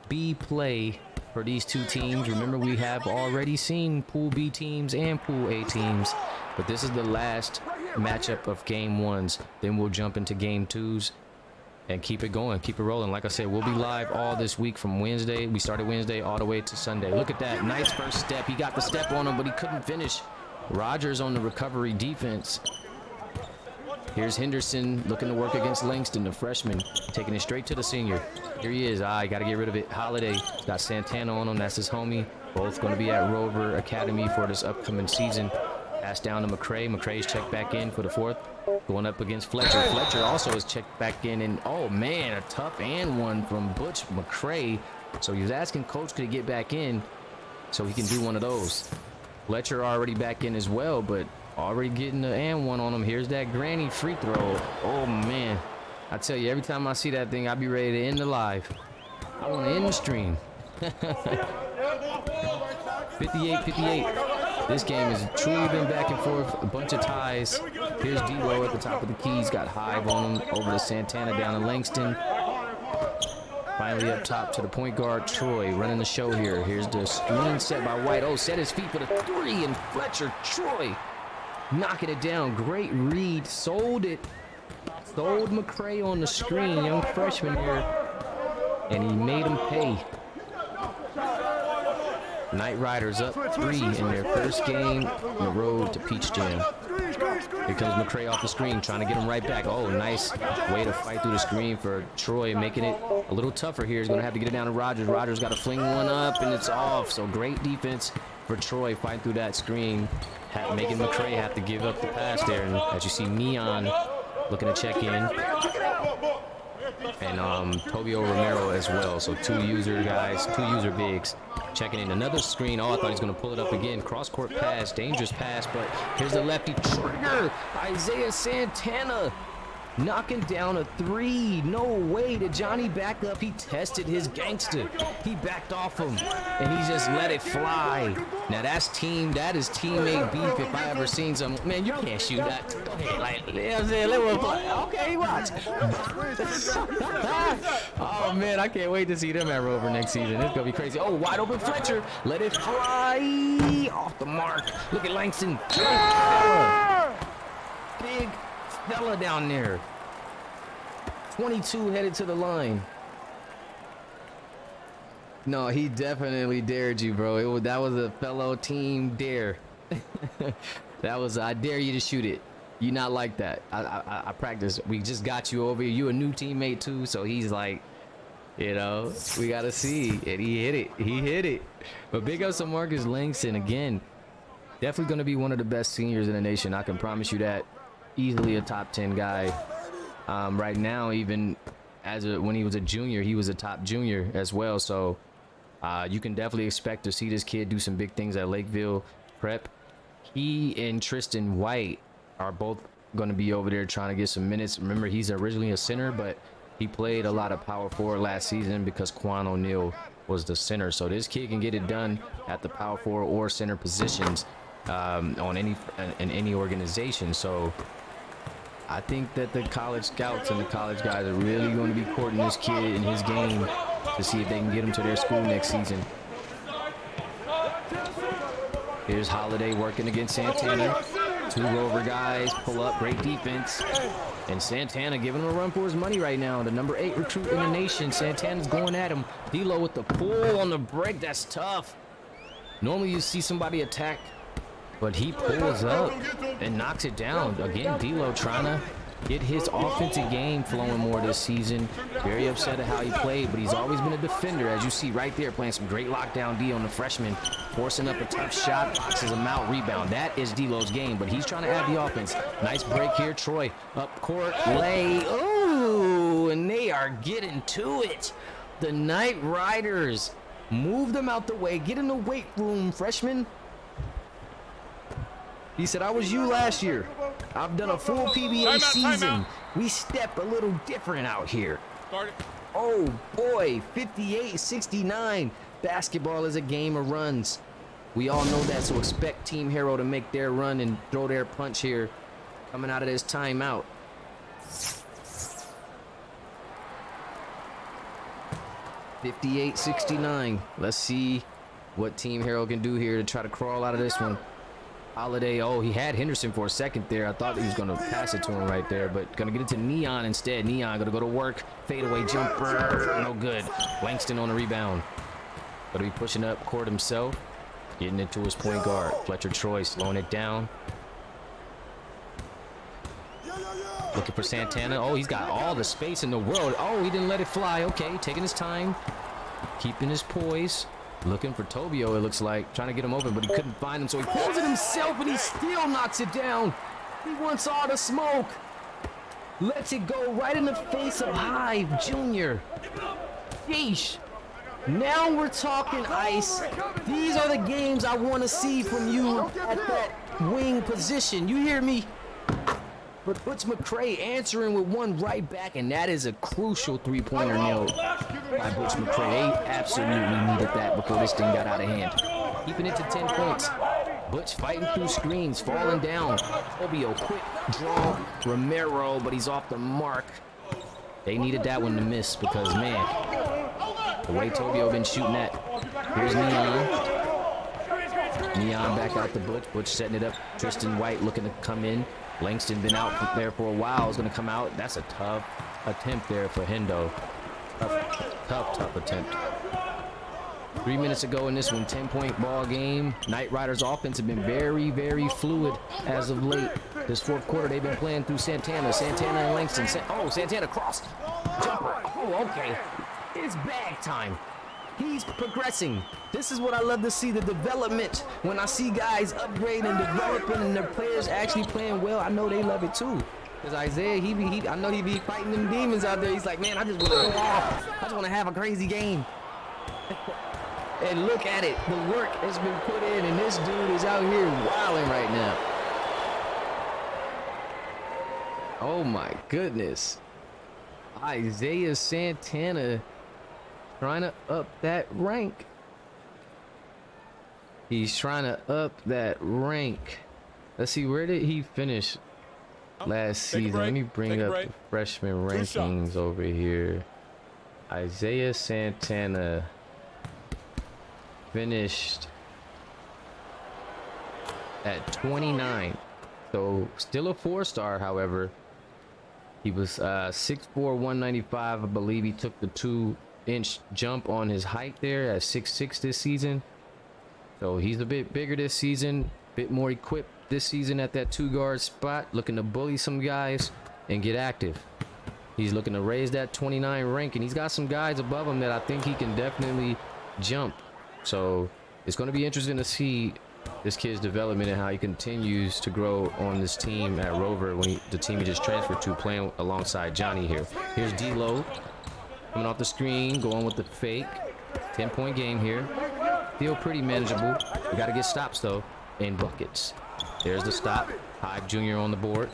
B play for these two teams. Remember, we have already seen Pool B teams and Pool A teams, but this is the last matchup of Game 1s. Then we'll jump into Game 2s and keep it going, keep it rolling. Like I said, we'll be live all this week from Wednesday. We started Wednesday all the way to Sunday. Look at that. Nice first step. He got the step on him, but he couldn't finish. Rogers on the recovery defense. Here's Henderson looking to work against Langston, the freshman, taking it straight to the senior. Here he is. Got to get rid of it. Holiday got Santana on him. That's his homie. Both going to be at Rover Academy for this upcoming season. Pass down to McCray. McCray's checked back in for the 4th. Going up against Fletcher. Fletcher also is checked back in. And, oh, man, a tough and one from Butch McCray. So he was asking Coach could he get back in so he can do one of those. Fletcher already back in as well, but already getting the and one on him. Here's that granny free throw. Oh, man. I tell you, every time I see that thing, I be ready to end the live. I want to end the stream. 58-58. This game has truly been back and forth. A bunch of ties. Here's D-Lo at the top of the keys. Got Hive on him. Over to Santana, down to Langston. Finally up top to the point guard, Troy, running the show here. Here's the screen set by White. Oh, set his feet for the 3, and Fletcher, Troy, knocking it down. Great read. Sold it. Sold McCray on the screen. Young freshman here. And he made him pay. Nightrydas up 3 in their first game on the road to Peach Jam. Here comes McCray off the screen, trying to get him right back. Oh, nice way to fight through the screen for Troy, making it a little tougher here. He's going to have to get it down to Rogers. Rogers got to fling one up, and it's off. So great defense for Troy, fighting through that screen, making McCray have to give up the pass there. And as you see, Neon looking to check in. and Tobio Romero as well. So 2 user guys, 2 user bigs. Checking in another screen. Oh, I thought he was going to pull it up again. Cross-court pass, dangerous pass, but here's the lefty trigger. Isaiah Santana knocking down a 3. No way did Johnny back up. He tested his gangster. He backed off him, and he just let it fly. Now that is teammate beef if I ever seen some. Man, you can't shoot that. Go ahead, like, you know what I'm saying? Let it fly. Okay, watch. Oh man, I can't wait to see them at Rover next season. It's gonna be crazy. Oh, wide open Fletcher. Let it fly off the mark. Look at Langston. Big fella down there. 22 headed to the line. No, he definitely dared you, bro. That was a fellow team dare. That was, I dare you to shoot it. You not like that. I practice. We just got you over here. You a new teammate too, so he's like, you know, we gotta see. And he hit it. He hit it. But big ups to Marcus Langston again. Definitely gonna be one of the best seniors in the nation. I can promise you that. Easily a top 10 guy. Right now, even when he was a junior, he was a top junior as well. So you can definitely expect to see this kid do some big things at Lakeville Prep. He and Tristan White are both going to be over there trying to get some minutes. Remember, he's originally a center, but he played a lot of power forward last season because Quan O'Neal was the center. So this kid can get it done at the power forward or center positions in any organization. So I think that the college scouts and the college guys are really going to be courting this kid in his game to see if they can get him to their school next season. Here's Holiday working against Santana. 2 Rover guys pull up, great defense. And Santana giving him a run for his money right now. The number 8 recruit in the nation. Santana's going at him. D'Lo with the pull on the break. That's tough. Normally you see somebody attack, but he pulls up and knocks it down. Again, D'Lo trying to get his offensive game flowing more this season. Very upset at how he played, but he's always been a defender, as you see right there, playing some great lockdown D on the freshman, forcing up a tough shot, boxes him out, rebound. That is D'Lo's game, but he's trying to add the offense. Nice break here, Troy up court, lay. Ooh, and they are getting to it. The Nightrydas move them out the way, get in the weight room, freshman. He said, I was you last year. I've done a full PBA season. We step a little different out here. Oh boy, 58-69. Basketball is a game of runs. We all know that, so expect Team Herro to make their run and throw their punch here coming out of this timeout. $58-69. Let's see what Team Herro can do here to try to crawl out of this one. Holiday, oh, he had Henderson for a second there. I thought he was going to pass it to him right there, but going to get it to Neon instead. Neon going to go to work. Fadeaway jumper. No good. Langston on the rebound. Going to be pushing up court himself. Getting it to his point guard. Fletcher Troy slowing it down. Looking for Santana. Oh, he's got all the space in the world. Oh, he didn't let it fly. Okay, taking his time. Keeping his poise. Looking for Tobio, it looks like. Trying to get him open, but he couldn't find him, so he pulls it himself, and he still knocks it down. He wants all the smoke. Lets it go right in the face of Hive Jr. Yeesh. Now we're talking ice. These are the games I want to see from you at that wing position. You hear me? But Butch McCray answering with one right back, and that is a crucial three-pointer nailed by Butch McCray. They absolutely needed that before this thing got out of hand. Keeping it to 10 points. Butch fighting through screens, falling down. Tobio, quick draw. Romero, but he's off the mark. They needed that one to miss because, man, the way Tobio been shooting that. Here's Neon. Neon back out to Butch. Butch setting it up. Tristan White looking to come in. Langston been out there for a while. Is going to come out. That's a tough attempt there for Hendo. Tough attempt. 3 minutes ago in this one, 10-point ball game. Nightrydas offense have been very, very fluid as of late. This fourth quarter, they've been playing through Santana and Langston. Oh, Santana crossed. Jumper. Oh, okay. It's bag time. He's progressing. This is what I love to see, the development. When I see guys upgrade and developing and their players actually playing well, I know they love it too. Because Isaiah, I know he be fighting them demons out there. He's like, man, I just want to go off. I just want to have a crazy game. And look at it. The work has been put in, and this dude is out here wilding right now. Oh, my goodness. Isaiah Santana trying to up that rank. He's trying to up that rank. Let's see, where did he finish last season? Let me bring up the freshman rankings over here. Isaiah Santana finished at 29. So still a 4-star, however. He was 6'4", 195. I believe he took the 2-inch jump on his height there at 6'6" this season. So he's a bit bigger this season, bit more equipped this season at that 2-guard spot, looking to bully some guys and get active. He's looking to raise that 29 rank, and he's got some guys above him that I think he can definitely jump. So it's going to be interesting to see this kid's development and how he continues to grow on this team at Rover when the team he just transferred to, playing alongside Johnny here. Here's D-Lo coming off the screen, going with the fake. 10-point game here. Still pretty manageable. We got to get stops, though, and buckets. There's the stop. Hyde Jr. on the board.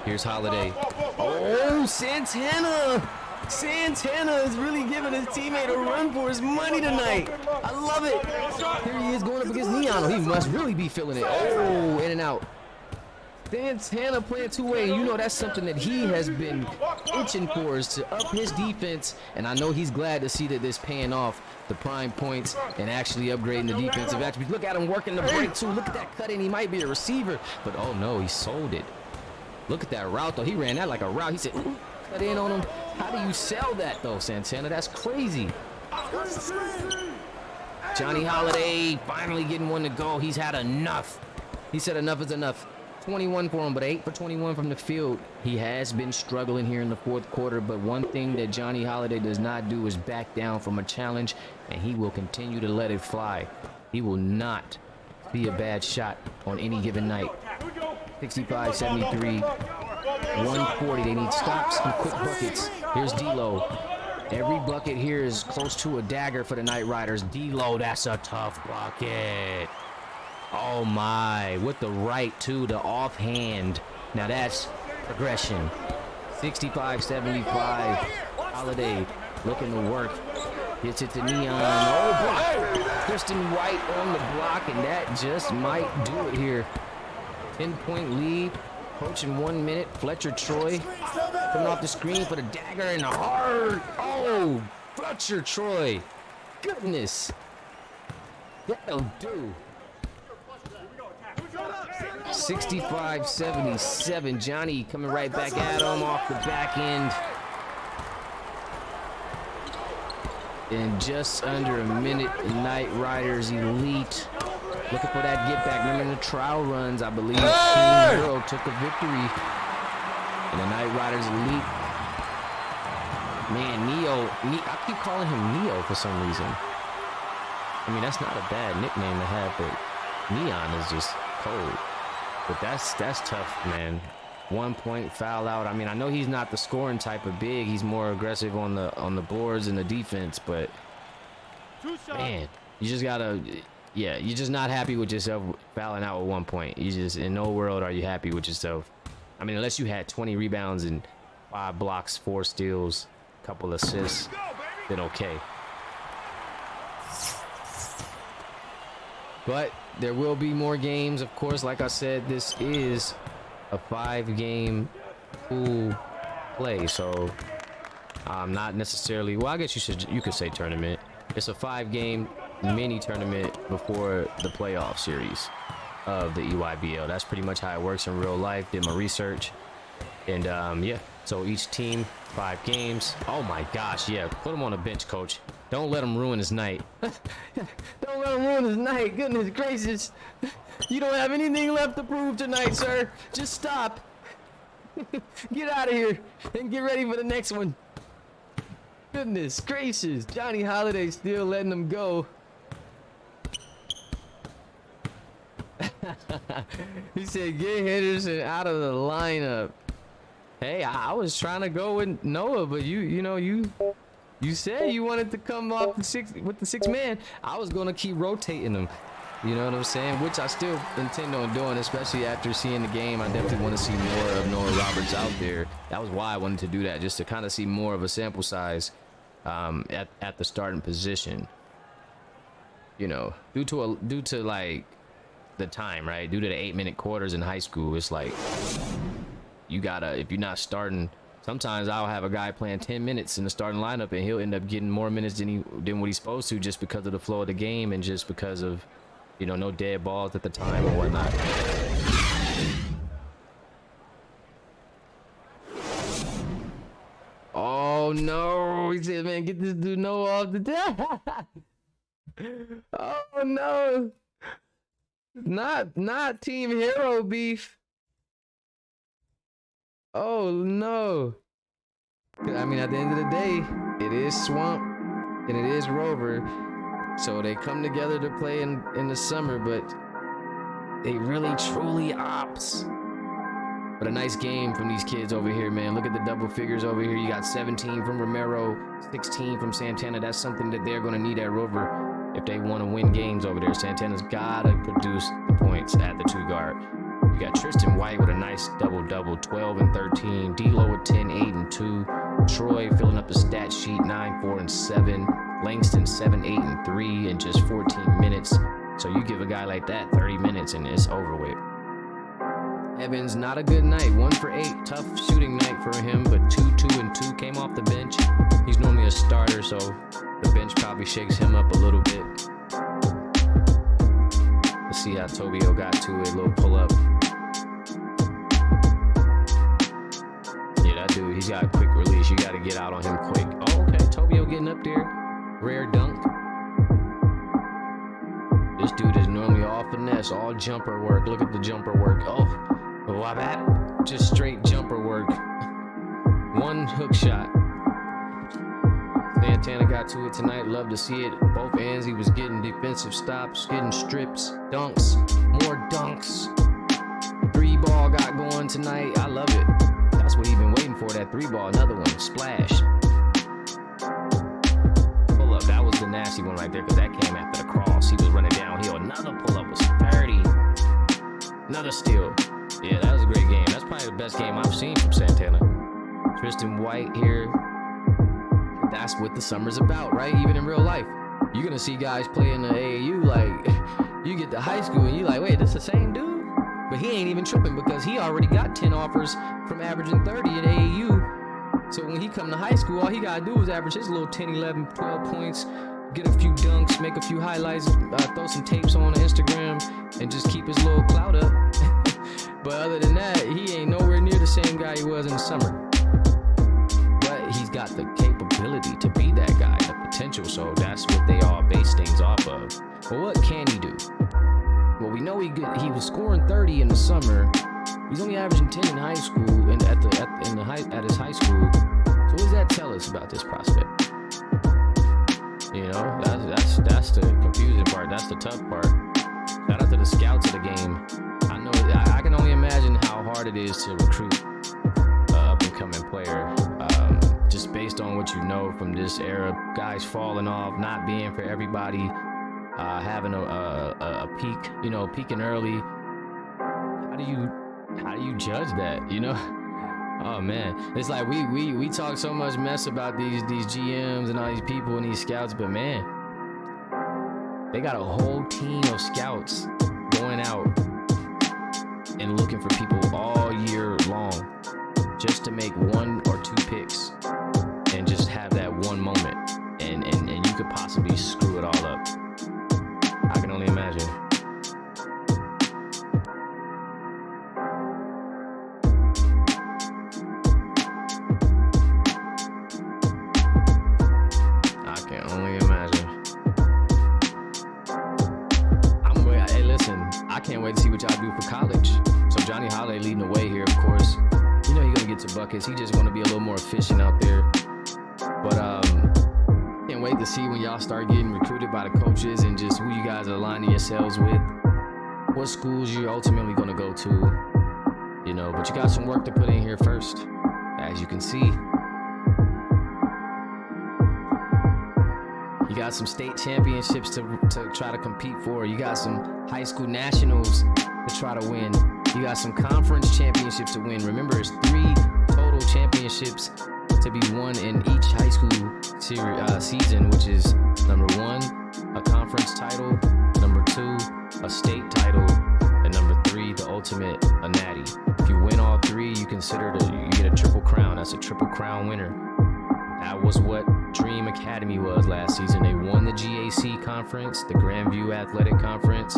Here's Holiday. Oh, Santana! Santana is really giving his teammate a run for his money tonight. I love it. Here he is going up against Neon. He must really be feeling it. Oh, in and out. Santana playing two-way. You know that's something that he has been itching for, is to up his defense. And I know he's glad to see that this paying off the prime points and actually upgrading the defensive attributes. Look at him working the break, too. Look at that cut in. He might be a receiver. But, oh, no, he sold it. Look at that route, though. He ran that like a route. He said, ooh, cut in on him. How do you sell that, though, Santana? That's crazy. Johnny Holiday finally getting one to go. He's had enough. He said enough is enough. 21 for him, but 8 for 21 from the field. He has been struggling here in the fourth quarter, but one thing that Johnny Holiday does not do is back down from a challenge, and he will continue to let it fly. He will not be a bad shot on any given night. 65, 73, 140. They need stops and quick buckets. Here's D-Lo. Every bucket here is close to a dagger for the Nightrydas. D-Lo, that's a tough bucket. Oh my, with the right too, the offhand. Now that's progression. 65, 75. Holiday looking to work. Gets it to Neon. Oh, block. Kristen White on the block, and that just might do it here. 10-point lead. Approaching 1 minute. Fletcher Troy coming off the screen for the dagger and the hard. Oh, Fletcher Troy. Goodness. That'll do. 65-77. Johnny coming right back at him off the back end. In just under a minute, the Nightrydas elite looking for that get back. Remember the trial runs, I believe Team Herro took a victory. And the Nightrydas elite. Man, Neo, I keep calling him Neo for some reason. I mean, that's not a bad nickname to have, but Neon is just cold. But that's tough, man. 1 point foul out. I mean, I know he's not the scoring type of big. He's more aggressive on the boards and the defense, but man, you just gotta, yeah, you're just not happy with yourself fouling out with 1 point. You just, in no world are you happy with yourself. I mean, unless you had 20 rebounds and 5 blocks, 4 steals, a couple assists, then okay. But there will be more games, of course. Like I said, this is a 5-game pool play, so not necessarily. Well, I guess you could say tournament. It's a 5-game mini tournament before the playoff series of the EYBL. That's pretty much how it works in real life. Did my research, and yeah. So each team 5 games. Oh my gosh, yeah. Put him on a bench, coach. Don't let him ruin his night. Don't let him ruin his night. Goodness gracious. You don't have anything left to prove tonight, sir. Just stop. Get out of here and get ready for the next one. Goodness gracious. Johnny Holiday still letting them go. He said, get Henderson out of the lineup. Hey, I was trying to go with Noah, but you said you wanted to come off with the six man. I was gonna keep rotating them. You know what I'm saying? Which I still intend on doing, especially after seeing the game. I definitely want to see more of Noah Roberts out there. That was why I wanted to do that, just to kind of see more of a sample size at the starting position. You know, due to like the time, right? Due to the 8-minute quarters in high school, it's like you gotta, if you're not starting. Sometimes I'll have a guy playing 10 minutes in the starting lineup, and he'll end up getting more minutes than what he's supposed to, just because of the flow of the game and just because of, you know, no dead balls at the time or whatnot. Oh no! He said, "Man, get this dude Noah off the deck." Oh no! Not Team Herro beef. Oh no! I mean, at the end of the day, it is Swamp and it is Rover, so they come together to play in the summer, but they really truly opts. But a nice game from these kids over here, man. Look at the double figures over here. You got 17 from Romero, 16 from Santana. That's something that they're going to need at Rover if they want to win games over there. Santana's got to produce the points at the 2-guard. You got Tristan White with a nice double-double, 12 and 13. D'Lo with 10, 8 and 2. Troy filling up the stat sheet, 9, 4 and 7. Langston 7, 8 and 3 in just 14 minutes. So you give a guy like that 30 minutes and it's over with. Evans, not a good night. 1 for 8. Tough shooting night for him, but 2, 2 and 2 came off the bench. He's normally a starter, so the bench probably shakes him up a little bit. Let's see how Tobio got to it. A little pull-up. Yeah, that dude, he's got a quick release. You got to get out on him quick. Oh, okay. Tobio getting up there. Rare dunk. This dude is normally all finesse, all jumper work. Look at the jumper work. Oh, wow, that just straight jumper work. One hook shot. Santana got to it tonight. Love to see it. Both ends, he was getting defensive stops, getting strips, dunks, more dunks. 3-ball got going tonight. I love it. That's what he's been waiting for, that 3-ball. Another one. Splash. Pull up. That was the nasty one right there, because that came after the cross. He was running downhill. Another pull-up was 30. Another steal. Yeah, that was a great game. That's probably the best game I've seen from Santana. Tristan White here. That's what the summer's about, right? Even in real life. You're going to see guys play in the AAU, like, you get to high school and you're like, wait, this the same dude? But he ain't even tripping because he already got 10 offers from averaging 30 in AAU. So when he come to high school, all he got to do is average his little 10, 11, 12 points, get a few dunks, make a few highlights, throw some tapes on Instagram, and just keep his little clout up. But other than that, he ain't nowhere near the same guy he was in the summer. But he's got the capability to be that guy, the potential, so that's what they all base things off of. But what can he do? Well, we know he was scoring 30 in the summer. He's only averaging 10 in high school, and at his high school. So what does that tell us about this prospect? You know, that's the confusing part. That's the tough part. Shout out to the scouts of the game. I know I can only imagine how hard it is to recruit an up-and-coming player. Just based on what you know from this era, guys falling off, not being for everybody, having a peak, you know, peaking early. How do you judge that? You know? Oh man, it's like we talk so much mess about these GMs and all these people and these scouts, but man, they got a whole team of scouts going out and looking for people all year long just to make 1 or 2 picks and just have that one moment, and you could possibly screw it all up. I can only imagine. I can't wait to see what y'all do for college. So Johnny Holiday leading the way here, of course. You know he's gonna get to buckets. He just want to be a little more efficient out there. But can't wait to see when y'all start getting recruited by the coaches and just who you guys are aligning yourselves with. what schools you're ultimately going to go to, you know, but you got some work to put in here first, as you can see. You got some state championships to try to compete for. You got some high school nationals to try to win. You got some conference championships to win. Remember, it's 3 total championships to be won in each high school season, which is number 1, a conference title, number 2, a state title, and number 3, the ultimate, a natty. If you win all 3, you get a triple crown. That's a triple crown winner. That was what Dream Academy was last season. They won the GAC conference, the Grandview Athletic Conference.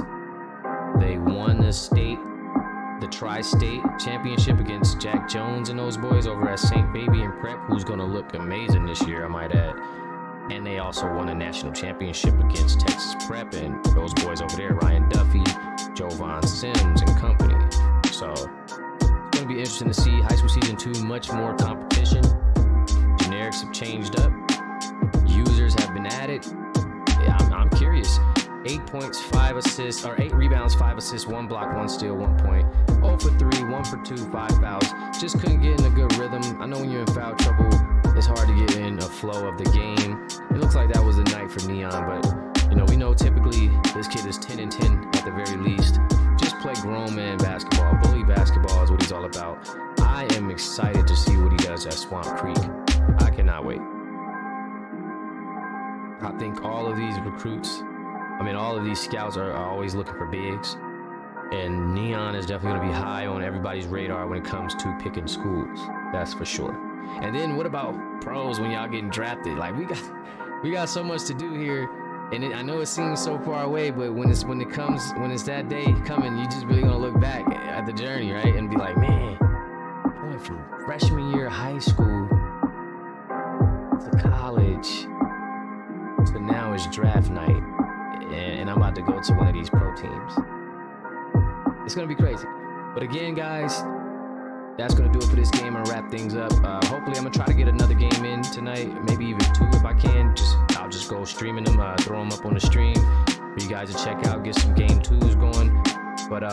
They won the Tri-State Championship against Jack Jones and those boys over at St. Fabian Prep, who's going to look amazing this year, I might add. And they also won a national championship against Texas Prep and those boys over there, Ryan Duffy, Jovan Sims and company. So it's going to be interesting to see. High school season 2, much more competition. Generics have changed up. Users have been added. Yeah, I'm curious. 8 points, 5 assists, or 8 rebounds, 5 assists, 1 block, 1 steal, 1 point. 0 for 3, 1 for 2, 5 fouls. Just couldn't get in a good rhythm. I know when you're in foul trouble, it's hard to get in a flow of the game. It looks like that was the night for Neon, but you know, we know typically this kid is 10 and 10 at the very least. Just play grown man basketball. Bully basketball is what he's all about. I am excited to see what he does at Swamp Creek. I cannot wait. I think all of these all of these scouts are always looking for bigs. And Neon is definitely going to be high on everybody's radar when it comes to picking schools. That's for sure. And then what about pros when y'all getting drafted? Like we got so much to do here. And I know it seems so far away, but when it's that day coming, you just really gonna look back at the journey, right? And be like, man, I went from freshman year of high school to college. So now it's draft night, and I'm about to go to one of these pro teams. It's gonna be crazy. But again, guys, that's gonna do it for this game. I'm gonna wrap things up. Hopefully, I'm gonna try to get another game in tonight, maybe even 2 if I can. I'll just go streaming them, throw them up on the stream for you guys to check out, get some game 2s going. But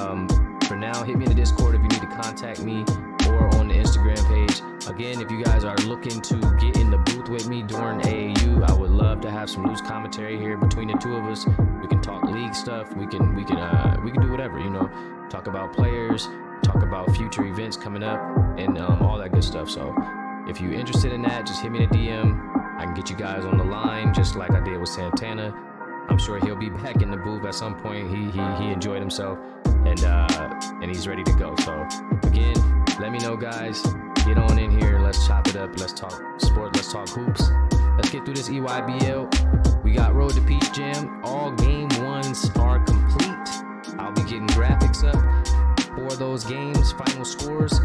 for now, hit me in the Discord if you need to contact me, or on the Instagram page. Again, if you guys are looking to get in the booth with me during AAU, I would love to have some loose commentary here between the 2 of us. We can talk league stuff. We can do whatever, you know. Talk about players, talk about future events coming up, and all that good stuff. So if you're interested in that, just hit me in a DM. I can get you guys on the line, just like I did with Santana. I'm sure he'll be back in the booth at some point. He enjoyed himself, and he's ready to go. So again, let me know, guys. Get on in here. Let's chop it up. Let's talk sport. Let's talk hoops. Let's get through this EYBL. We got Road to Peach Jam. All game 1s are complete. I'll be getting graphics up for those games, final scores.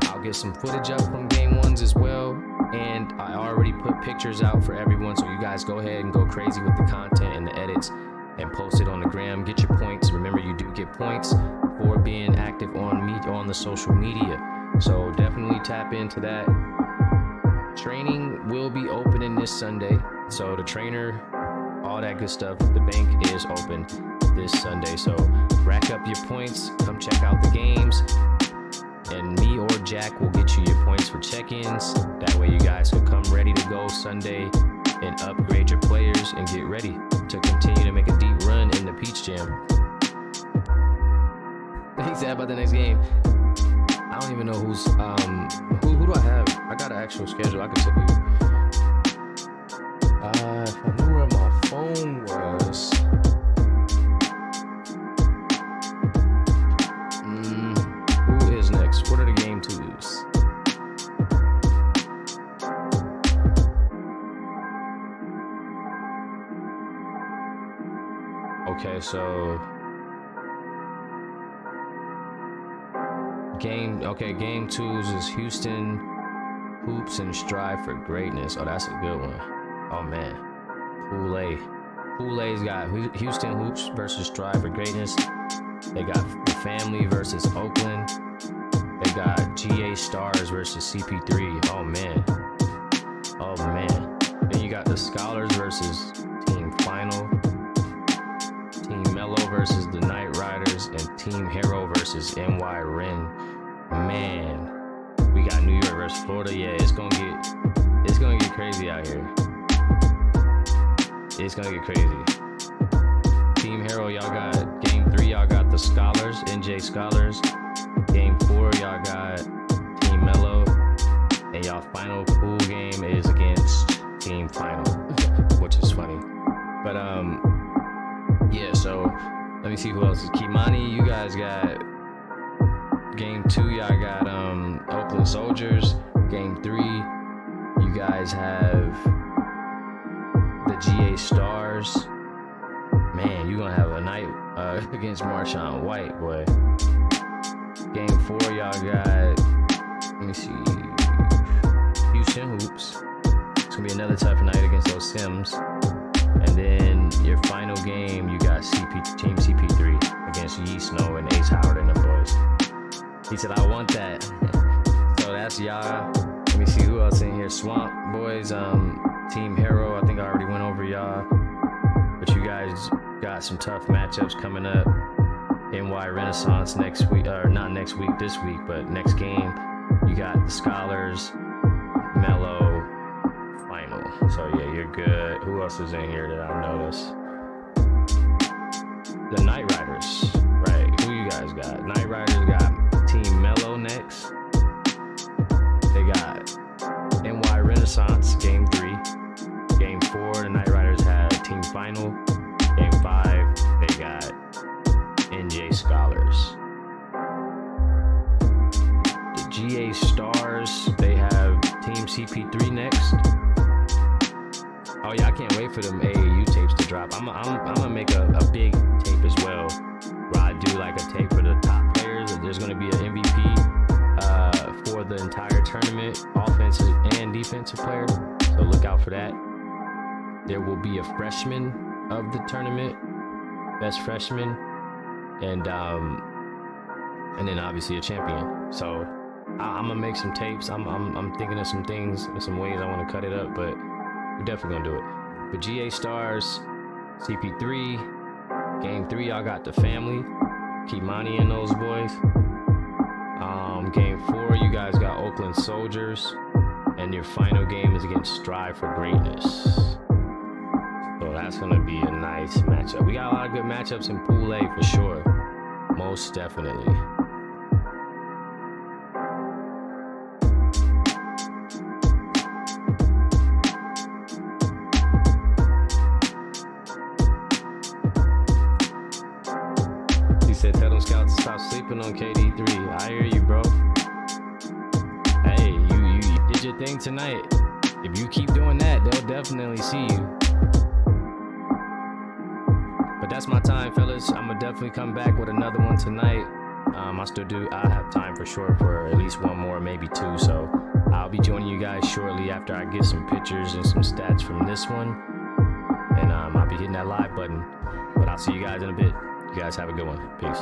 I'll get some footage up from game 1s as well. And I already put pictures out for everyone, so you guys go ahead and go crazy with the content and the edits and post it on the gram. Get your points. Remember, you do get points for being active on the social media. So definitely tap into that. Training will be opening this Sunday. So the trainer, all that good stuff, the bank is open this Sunday. So rack up your points. Come check out the games. And me or Jack will get you your points for check-ins. That way you guys can come ready to go Sunday and upgrade your players and get ready to continue to make a deep run in the Peach Jam. He said about the next game. I don't even know who do I have? I got an actual schedule. I can tell you. If I knew where my phone was. Who is next? What are the game 2s? Okay, so game 2s is Houston Hoops and Strive for Greatness. Oh, that's a good one. Oh man, Poulet's got Houston Hoops versus Strive for Greatness. They got the Family versus Oakland. They got GA Stars versus CP3. Oh man. Then you got the Scholars versus Team Final. Team Mellow versus the Nightrydas, and versus NY Ren. Man, we got New York versus Florida. Yeah, it's gonna get crazy out here. It's gonna get crazy. Team Herro, y'all got game 3. Y'all got the Scholars, NJ Scholars. Game 4, y'all got Team Mello, and y'all final pool game is against Team Final, which is funny. But yeah. So let me see who else is. Kimani, you guys got game 2. Y'all got Oakland Soldiers. Game 3, you guys have the GA Stars. Man, you gonna have a night against Marshawn White, boy. Game 4, y'all got, let me see, Houston Hoops. It's gonna be another tough night against those Sims. And then your final game, you got Team CP3 against Yee Snow and Ace Howard and the boys. He said, I want that. So that's y'all. Let me see who else in here. Swamp Boys, Team Herro. I think I already went over y'all. But you guys got some tough matchups coming up. NY Renaissance next week, or not next week, this week, but next game. You got the Scholars, Mello, Final. So yeah, you're good. Who else is in here that I noticed? The Nightrydas, right? Who you guys got? Nightrydas got Team Mello next. They got NY Renaissance game 3. Game 4, the Nightrydas had Team Final. Game 5, they got NJ Scholars. The GA Stars, they have Team CP3 next. Oh yeah, I can't wait for them AAU tapes to drop. I'm gonna make a big tape as well, where I do like a tape for the top players. There's gonna be an MVP for the entire tournament, offensive and defensive players. So look out for that. There will be a freshman of the tournament, best freshman, and then obviously a champion. So I'm gonna make some tapes. I'm thinking of some things and some ways I want to cut it up, but we're definitely gonna do it. But GA Stars, CP3, game 3, y'all got the family, Kimani and those boys. Game 4, you guys got Oakland Soldiers, and your final game is against Strive for Greatness. So that's gonna be a nice matchup. We got a lot of good matchups in Pool A for sure, most definitely. Said tell them scouts to stop sleeping on KD3. I hear you, bro. Hey, you did your thing tonight. If you keep doing that, they'll definitely see you. But that's my time, fellas. I'm gonna definitely come back with another one tonight. I have time for sure for at least one more, maybe 2. So I'll be joining you guys shortly after I get some pictures and some stats from this one. And I'll be hitting that live button. But I'll see you guys in a bit. You guys have a good one. Peace.